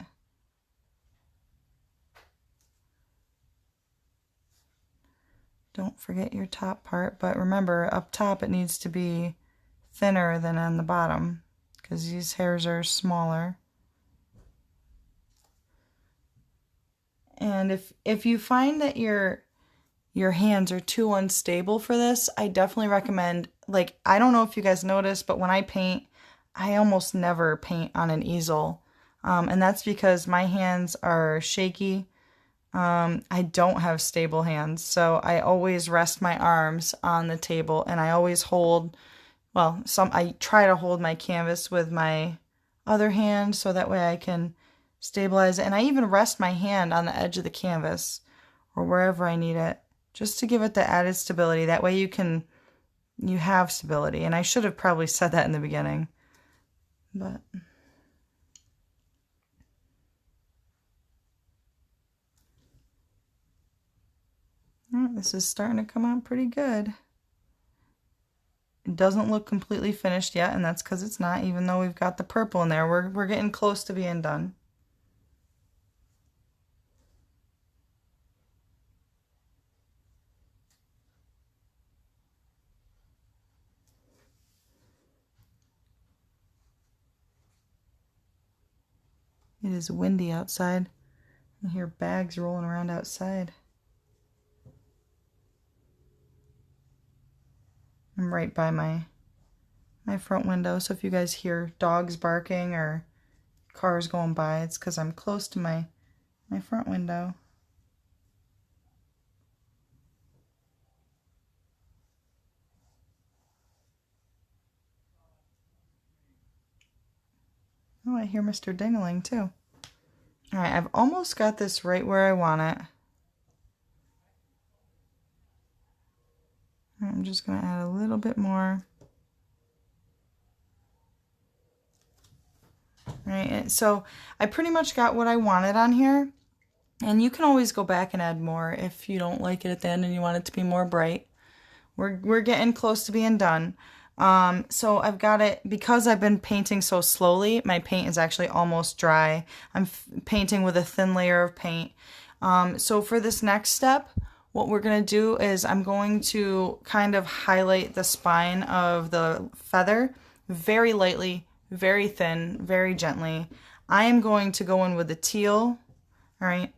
Don't forget your top part, but remember up top it needs to be thinner than on the bottom because these hairs are smaller. And if you find that your hands are too unstable for this, I definitely recommend, like, I don't know if you guys notice, but when I paint, I almost never paint on an easel. And that's because my hands are shaky. I don't have stable hands, so I always rest my arms on the table, and I always hold, well, I try to hold my canvas with my other hand so that way I can stabilize it. And I even rest my hand on the edge of the canvas or wherever I need it, just to give it the added stability. That way you have stability. And I should have probably said that in the beginning, but this is starting to come out pretty good. It doesn't look completely finished yet, and that's because it's not, even though we've got the purple in there. We're getting close to being done. It is windy outside. I hear bags rolling around outside. I'm right by my front window, so if you guys hear dogs barking or cars going by, it's because I'm close to my front window. Oh, I hear Mr. Dingling too. All right, I've almost got this right where I want it. I'm just going to add a little bit more. All right, so I pretty much got what I wanted on here. And you can always go back and add more if you don't like it at the end and you want it to be more bright. We're getting close to being done. So I've got it, because I've been painting so slowly, my paint is actually almost dry. I'm painting with a thin layer of paint. So for this next step, what we're going to do is I'm going to kind of highlight the spine of the feather very lightly, very thin, very gently. I am going to go in with the teal, all right,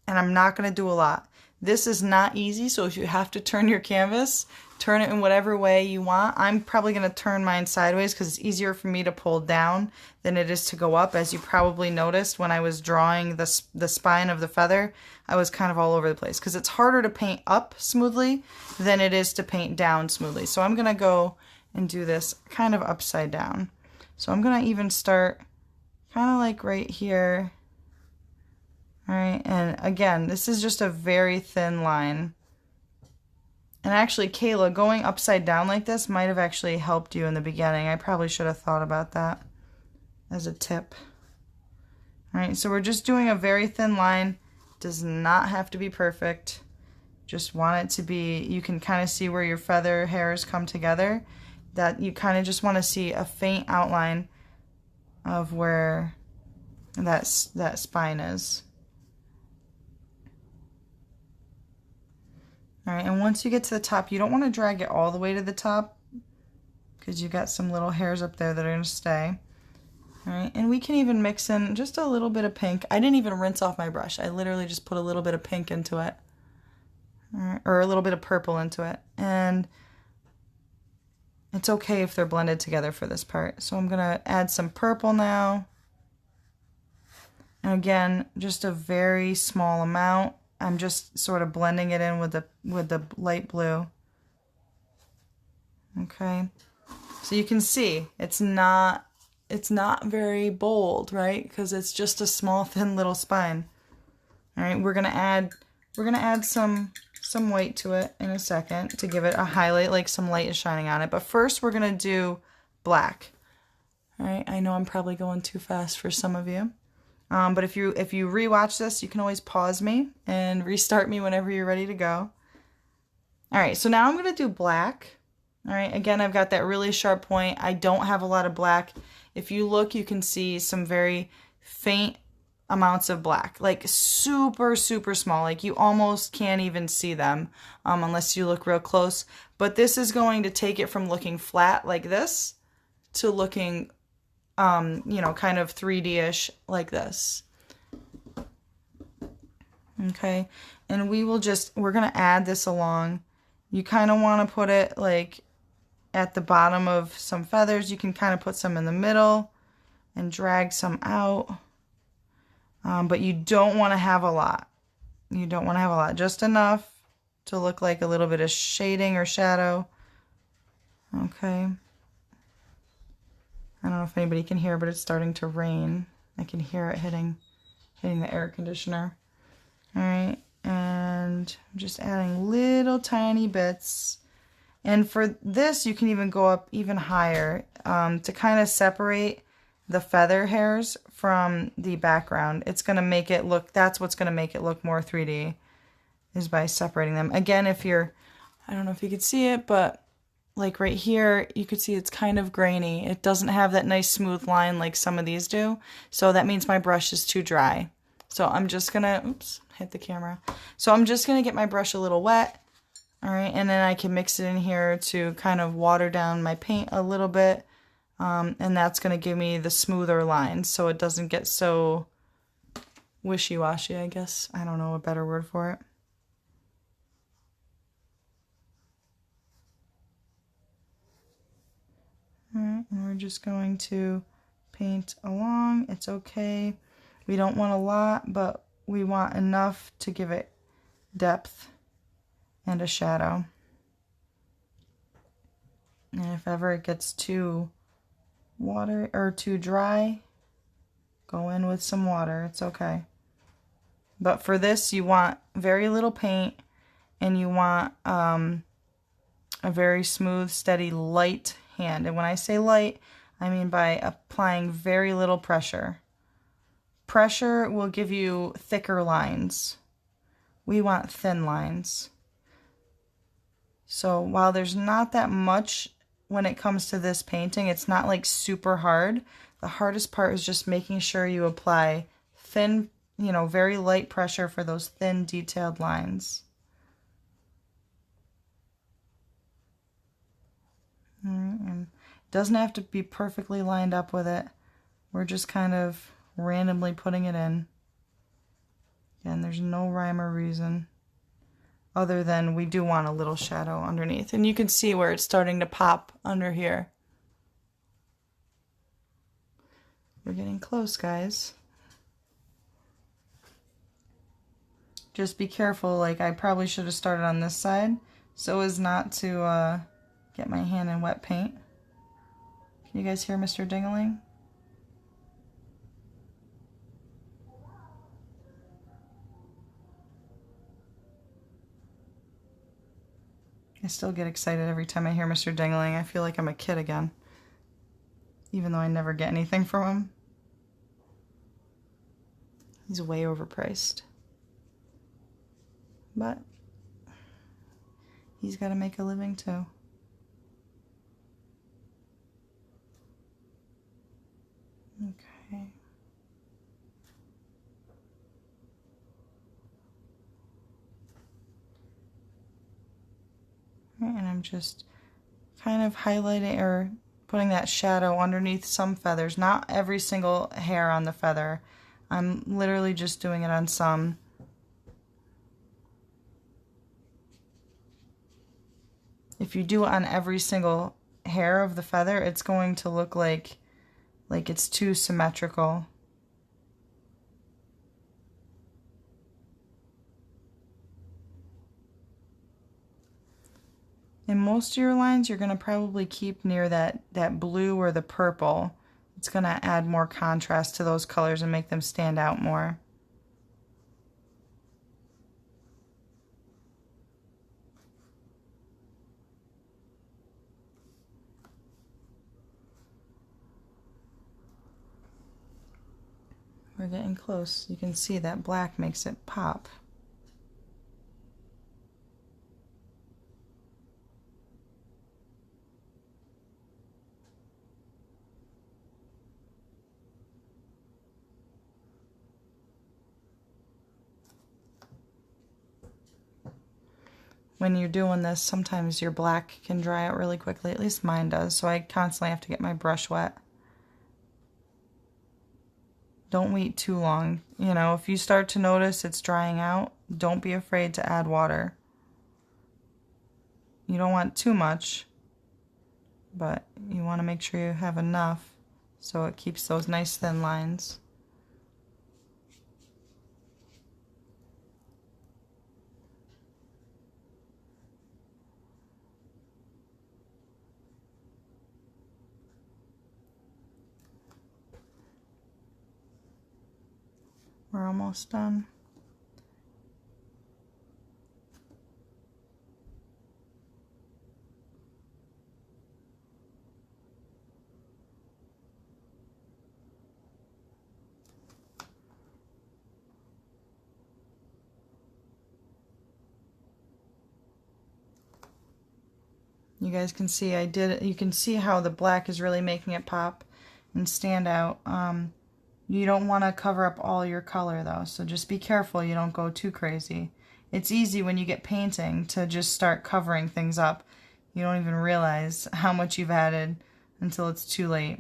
and I'm not going to do a lot. This is not easy, so if you have to turn your canvas, turn it in whatever way you want. I'm probably going to turn mine sideways because it's easier for me to pull down than it is to go up. As you probably noticed when I was drawing the spine of the feather, I was kind of all over the place because it's harder to paint up smoothly than it is to paint down smoothly. So I'm going to go and do this kind of upside down. So I'm going to even start kind of like right here. All right, and again, this is just a very thin line. And actually, Kayla, going upside down like this might have actually helped you in the beginning. I probably should have thought about that as a tip. All right, so we're just doing a very thin line. Does not have to be perfect. Just want it to be, you can kind of see where your feather hairs come together. That you kind of just want to see a faint outline of where that spine is. All right, and once you get to the top, you don't want to drag it all the way to the top because you've got some little hairs up there that are going to stay. All right, and we can even mix in just a little bit of pink. I didn't even rinse off my brush. I literally just put a little bit of pink into it, all right, or a little bit of purple into it. And it's okay if they're blended together for this part. So I'm going to add some purple now. And again, just a very small amount. I'm just sort of blending it in with the light blue. Okay, so you can see it's not very bold, right? Because it's just a small, thin little spine. All right, we're gonna add some white to it in a second to give it a highlight, like some light is shining on it. But first, we're gonna do black. All right, I know I'm probably going too fast for some of you. But if you rewatch this, you can always pause me and restart me whenever you're ready to go. All right, so now I'm going to do black. All right, again, I've got that really sharp point. I don't have a lot of black. If you look, you can see some very faint amounts of black, like super, super small. Like you almost can't even see them unless you look real close. But this is going to take it from looking flat like this to looking you know, kind of 3D-ish like this. Okay, and we're going to add this along. You kind of want to put it like at the bottom of some feathers. You can kind of put some in the middle and drag some out. But you don't want to have a lot. You don't want to have a lot, just enough to look like a little bit of shading or shadow. Okay. I don't know if anybody can hear, but it's starting to rain. I can hear it hitting the air conditioner. All right, and I'm just adding little tiny bits. And for this, you can even go up even higher to kind of separate the feather hairs from the background. It's going to make it look, that's what's going to make it look more 3D, is by separating them. Again, if you're, I don't know if you could see it, but like right here, you could see it's kind of grainy. It doesn't have that nice smooth line like some of these do. So that means my brush is too dry. So I'm just gonna, oops, hit the camera. So I'm just gonna get my brush a little wet. All right, and then I can mix it in here to kind of water down my paint a little bit. And that's gonna give me the smoother lines so it doesn't get so wishy-washy, I guess. I don't know a better word for it. Alright, and we're just going to paint along. It's okay. We don't want a lot, but we want enough to give it depth and a shadow. And if ever it gets too water or too dry, go in with some water. It's okay. But for this, you want very little paint, and you want a very smooth, steady, light hand. And when I say light, I mean by applying very little pressure. Pressure will give you thicker lines. We want thin lines. So while there's not that much when it comes to this painting, it's not like super hard. The hardest part is just making sure you apply thin, very light pressure for those thin detailed lines. And it doesn't have to be perfectly lined up with it. We're just kind of randomly putting it in. Again, there's no rhyme or reason other than we do want a little shadow underneath. And you can see where it's starting to pop under here. We're getting close, guys. Just be careful, like I probably should have started on this side so as not to get my hand in wet paint. Can you guys hear Mr. Dingling? I still get excited every time I hear Mr. Dingling. I feel like I'm a kid again, even though I never get anything from him. He's way overpriced. But he's got to make a living too. Okay. And I'm just kind of highlighting or putting that shadow underneath some feathers. Not every single hair on the feather. I'm literally just doing it on some. If you do it on every single hair of the feather, it's going to look like it's too symmetrical. In most of your lines, you're going to probably keep near that blue or the purple. It's going to add more contrast to those colors and make them stand out more. We're getting close. You can see that black makes it pop. When you're doing this, sometimes your black can dry out really quickly. At least mine does, so I constantly have to get my brush wet. Don't wait too long. If you start to notice it's drying out, don't be afraid to add water. You don't want too much, but you want to make sure you have enough so it keeps those nice thin lines. We're almost done. You guys can see you can see how the black is really making it pop and stand out. You don't want to cover up all your color though, so just be careful you don't go too crazy. It's easy when you get painting to just start covering things up. You don't even realize how much you've added until it's too late.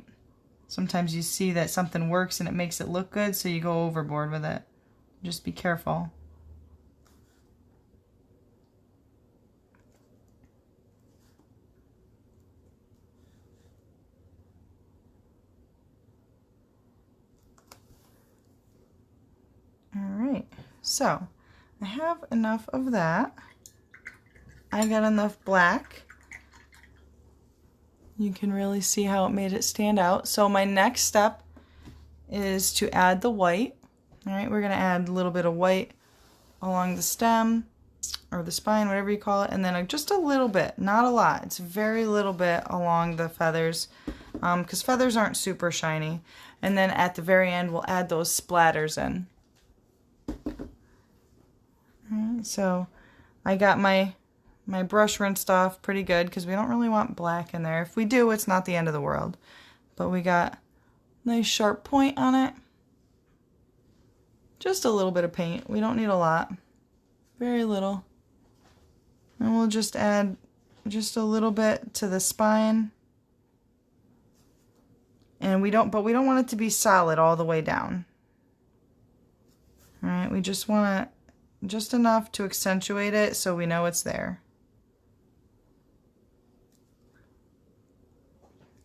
Sometimes you see that something works and it makes it look good, so you go overboard with it. Just be careful. All right, so I have enough of that. I got enough black. You can really see how it made it stand out. So my next step is to add the white. All right, we're gonna add a little bit of white along the stem or the spine, whatever you call it, and then just a little bit, not a lot. It's very little bit along the feathers, because feathers aren't super shiny. And then at the very end, we'll add those splatters in. All right, so I got my brush rinsed off pretty good because we don't really want black in there. If we do, it's not the end of the world. But we got a nice sharp point on it. Just a little bit of paint. We don't need a lot. Very little. And we'll just add just a little bit to the spine. And we don't want it to be solid all the way down. All right, we just want it just enough to accentuate it so we know it's there.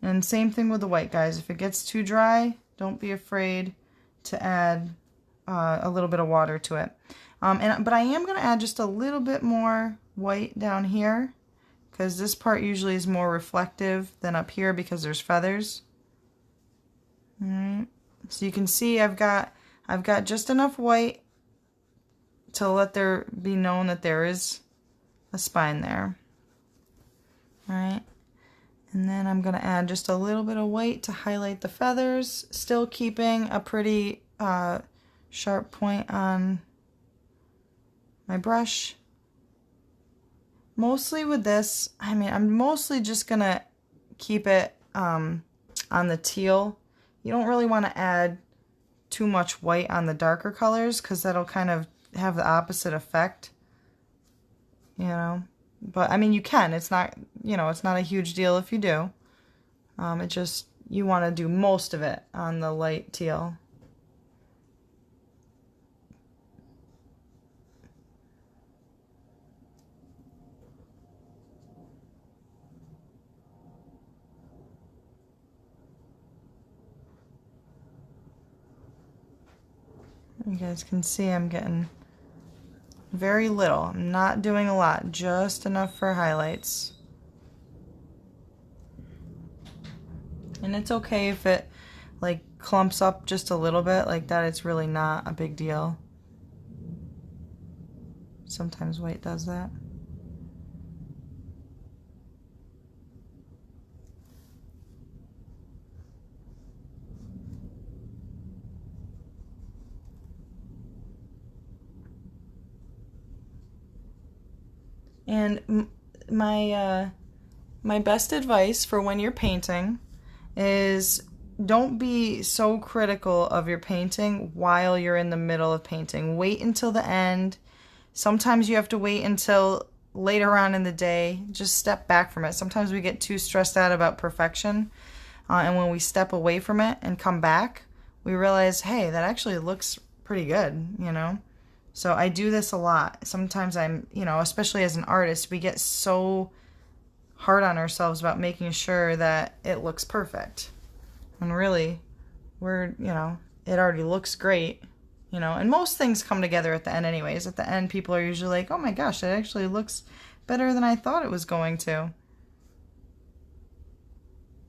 And same thing with the white, guys. If it gets too dry, don't be afraid to add a little bit of water to it. But I am going to add just a little bit more white down here because this part usually is more reflective than up here because there's feathers. All right. So you can see I've got just enough white to let there be known that there is a spine there. All right. And then I'm going to add just a little bit of white to highlight the feathers, still keeping a pretty sharp point on my brush. Mostly with this, I mean, I'm mostly just going to keep it on the teal. You don't really want to add too much white on the darker colors because that'll kind of have the opposite effect, you know. But I mean, you can. It's not, you know, it's not a huge deal if you do. It just, you want to do most of it on the light teal. You guys can see I'm getting very little. I'm not doing a lot, just enough for highlights. And it's okay if it like clumps up just a little bit like that. It's really not a big deal. Sometimes white does that. And my best advice for when you're painting is don't be so critical of your painting while you're in the middle of painting. Wait until the end. Sometimes you have to wait until later on in the day. Just step back from it. Sometimes we get too stressed out about perfection. And when we step away from it and come back, we realize, hey, that actually looks pretty good, you know? So I do this a lot. Sometimes I'm, you know, especially as an artist, we get so hard on ourselves about making sure that it looks perfect. And really, you know, it already looks great, you know, and most things come together at the end anyways. At the end, people are usually like, oh my gosh, it actually looks better than I thought it was going to.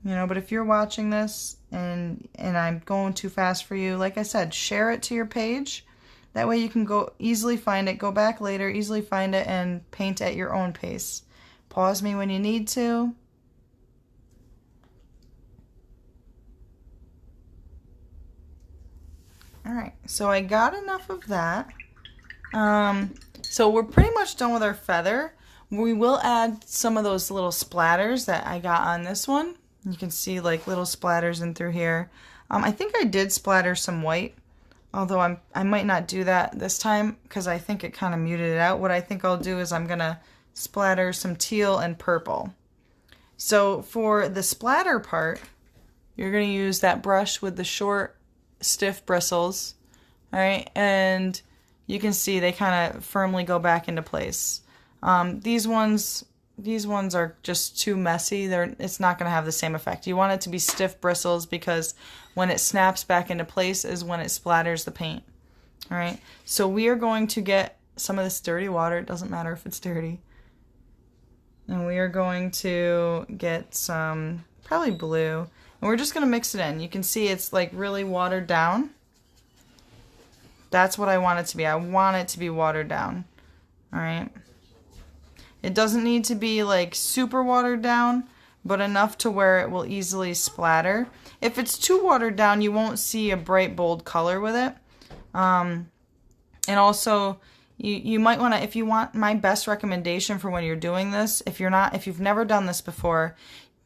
You know, but if you're watching this and I'm going too fast for you, like I said, share it to your page. That way you can go easily find it, go back later, easily find it, and paint at your own pace. Pause me when you need to. Alright, so I got enough of that. So we're pretty much done with our feather. We will add some of those little splatters that I got on this one. You can see like little splatters in through here. I think I did splatter some white. Although I might not do that this time because I think it kind of muted it out. What I think I'll do is I'm going to splatter some teal and purple. So for the splatter part, you're going to use that brush with the short, stiff bristles. All right, and you can see they kind of firmly go back into place. These ones are just too messy. It's not going to have the same effect. You want it to be stiff bristles because when it snaps back into place is when it splatters the paint. All right, so we are going to get some of this dirty water. It doesn't matter if it's dirty. And we are going to get some, probably blue. And we're just going to mix it in. You can see it's like really watered down. That's what I want it to be. I want it to be watered down. All right. It doesn't need to be like super watered down, but enough to where it will easily splatter. If it's too watered down, you won't see a bright, bold color with it. And also, you might want to, if you want, my best recommendation for when you're doing this, if you've never done this before,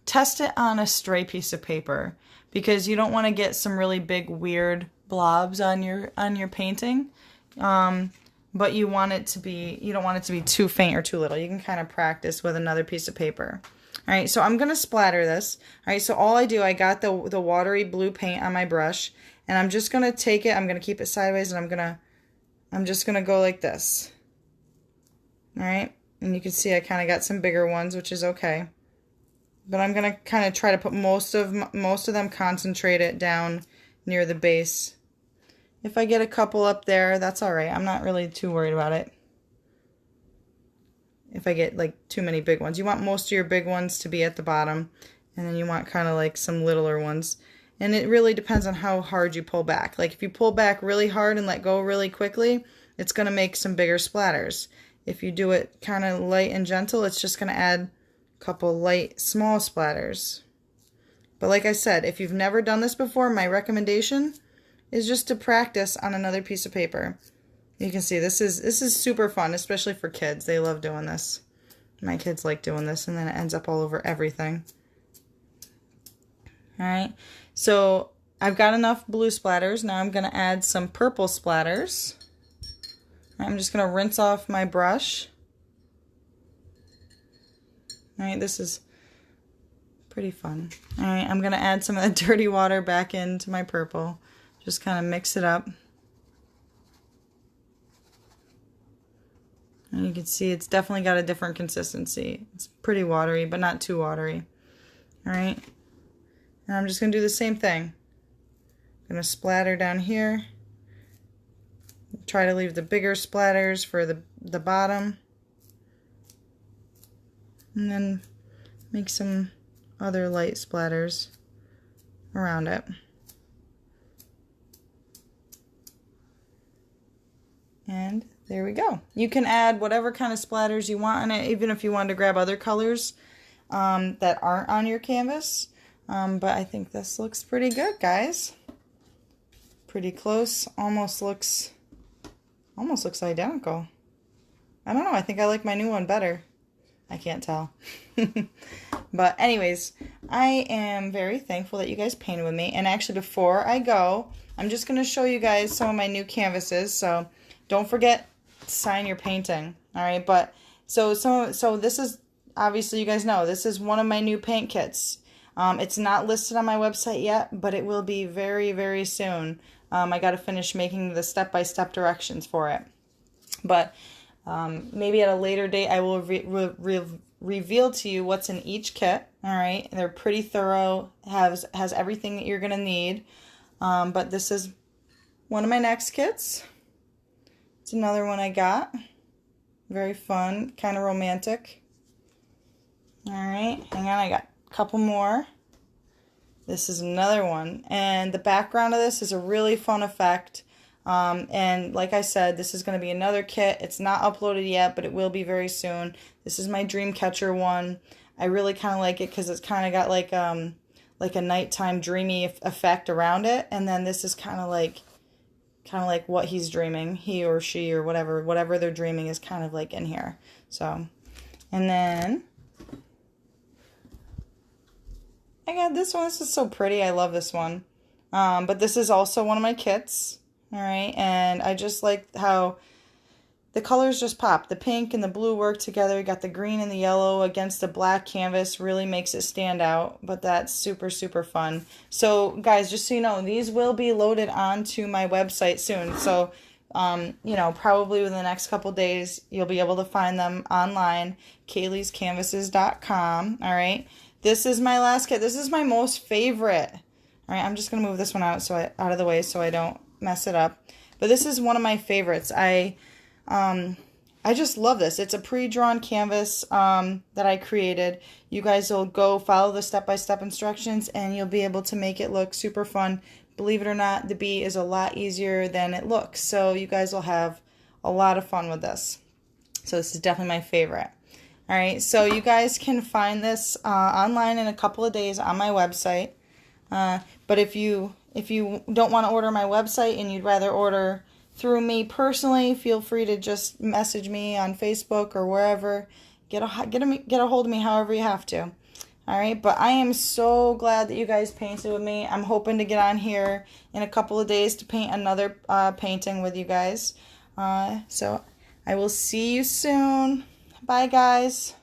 test it on a stray piece of paper, because you don't want to get some really big, weird blobs on your painting. But you don't want it to be too faint or too little. You can kind of practice with another piece of paper. All right, so I'm going to splatter this. All right, so I got the watery blue paint on my brush, and I'm just going to take it, I'm going to keep it sideways, and I'm just going to go like this. All right, and you can see I kind of got some bigger ones, which is okay. But I'm going to kind of try to put most of them, concentrate it down near the base. If I get a couple up there, that's all right. I'm not really too worried about it. If I get like too many big ones. You want most of your big ones to be at the bottom, and then you want kind of like some littler ones. And it really depends on how hard you pull back. Like if you pull back really hard and let go really quickly, it's going to make some bigger splatters. If you do it kind of light and gentle, it's just going to add a couple light, small splatters. But like I said, if you've never done this before, my recommendation is just to practice on another piece of paper. You can see this is super fun, especially for kids. They love doing this. My kids like doing this, and then it ends up all over everything. All right, so I've got enough blue splatters. Now I'm going to add some purple splatters. I'm just going to rinse off my brush. All right, this is pretty fun. All right, I'm going to add some of the dirty water back into my purple. Just kind of mix it up. And you can see it's definitely got a different consistency. It's pretty watery, but not too watery. All right. And I'm just going to do the same thing. I'm going to splatter down here. Try to leave the bigger splatters for the bottom. And then make some other light splatters around it. And there we go. You can add whatever kind of splatters you want on it, even if you wanted to grab other colors that aren't on your canvas. But I think this looks pretty good, guys. Pretty close. Almost looks identical. I don't know. I think I like my new one better. I can't tell. But anyways, I am very thankful that you guys painted with me. And actually, before I go, I'm just going to show you guys some of my new canvases. So don't forget to sign your painting. All right. But so this is, obviously you guys know, this is one of my new paint kits. It's not listed on my website yet, but it will be very, very soon. I got to finish making the step-by-step directions for it. But maybe at a later date, I will reveal to you what's in each kit. All right, they're pretty thorough. Has everything that you're gonna need. But this is one of my next kits. It's another one I got. Very fun, kind of romantic. All right, hang on, I got a couple more. This is another one, and the background of this is a really fun effect. And like I said, this is going to be another kit. It's not uploaded yet, but it will be very soon. This is my dream catcher one. I really kind of like it because it's kind of got like a nighttime dreamy effect around it, and then this is kind of like what he's dreaming, he or she or whatever they're dreaming is kind of like in here. So, and then I got this one. This is so pretty. I love this one. But this is also one of my kits. All right. And I just like how the colors just pop. The pink and the blue work together. You got the green and the yellow against the black canvas. Really makes it stand out. But that's super, super fun. So, guys, just so you know, these will be loaded onto my website soon. So, You know, probably within the next couple days, you'll be able to find them online, Kayleigh'sCanvases.com. All right. This is my last kit. This is my most favorite. All right. I'm just going to move this one out out of the way so I don't mess it up. But this is one of my favorites. I just love this. It's a pre-drawn canvas that I created. You guys will go follow the step-by-step instructions and you'll be able to make it look super fun. Believe it or not, the bee is a lot easier than it looks. So you guys will have a lot of fun with this. So this is definitely my favorite. All right, so you guys can find this online in a couple of days on my website. But if you don't want to order my website and you'd rather order through me personally, feel free to just message me on Facebook or wherever. Get a hold of me however you have to. All right, but I am so glad that you guys painted with me. I'm hoping to get on here in a couple of days to paint another painting with you guys. So I will see you soon. Bye, guys.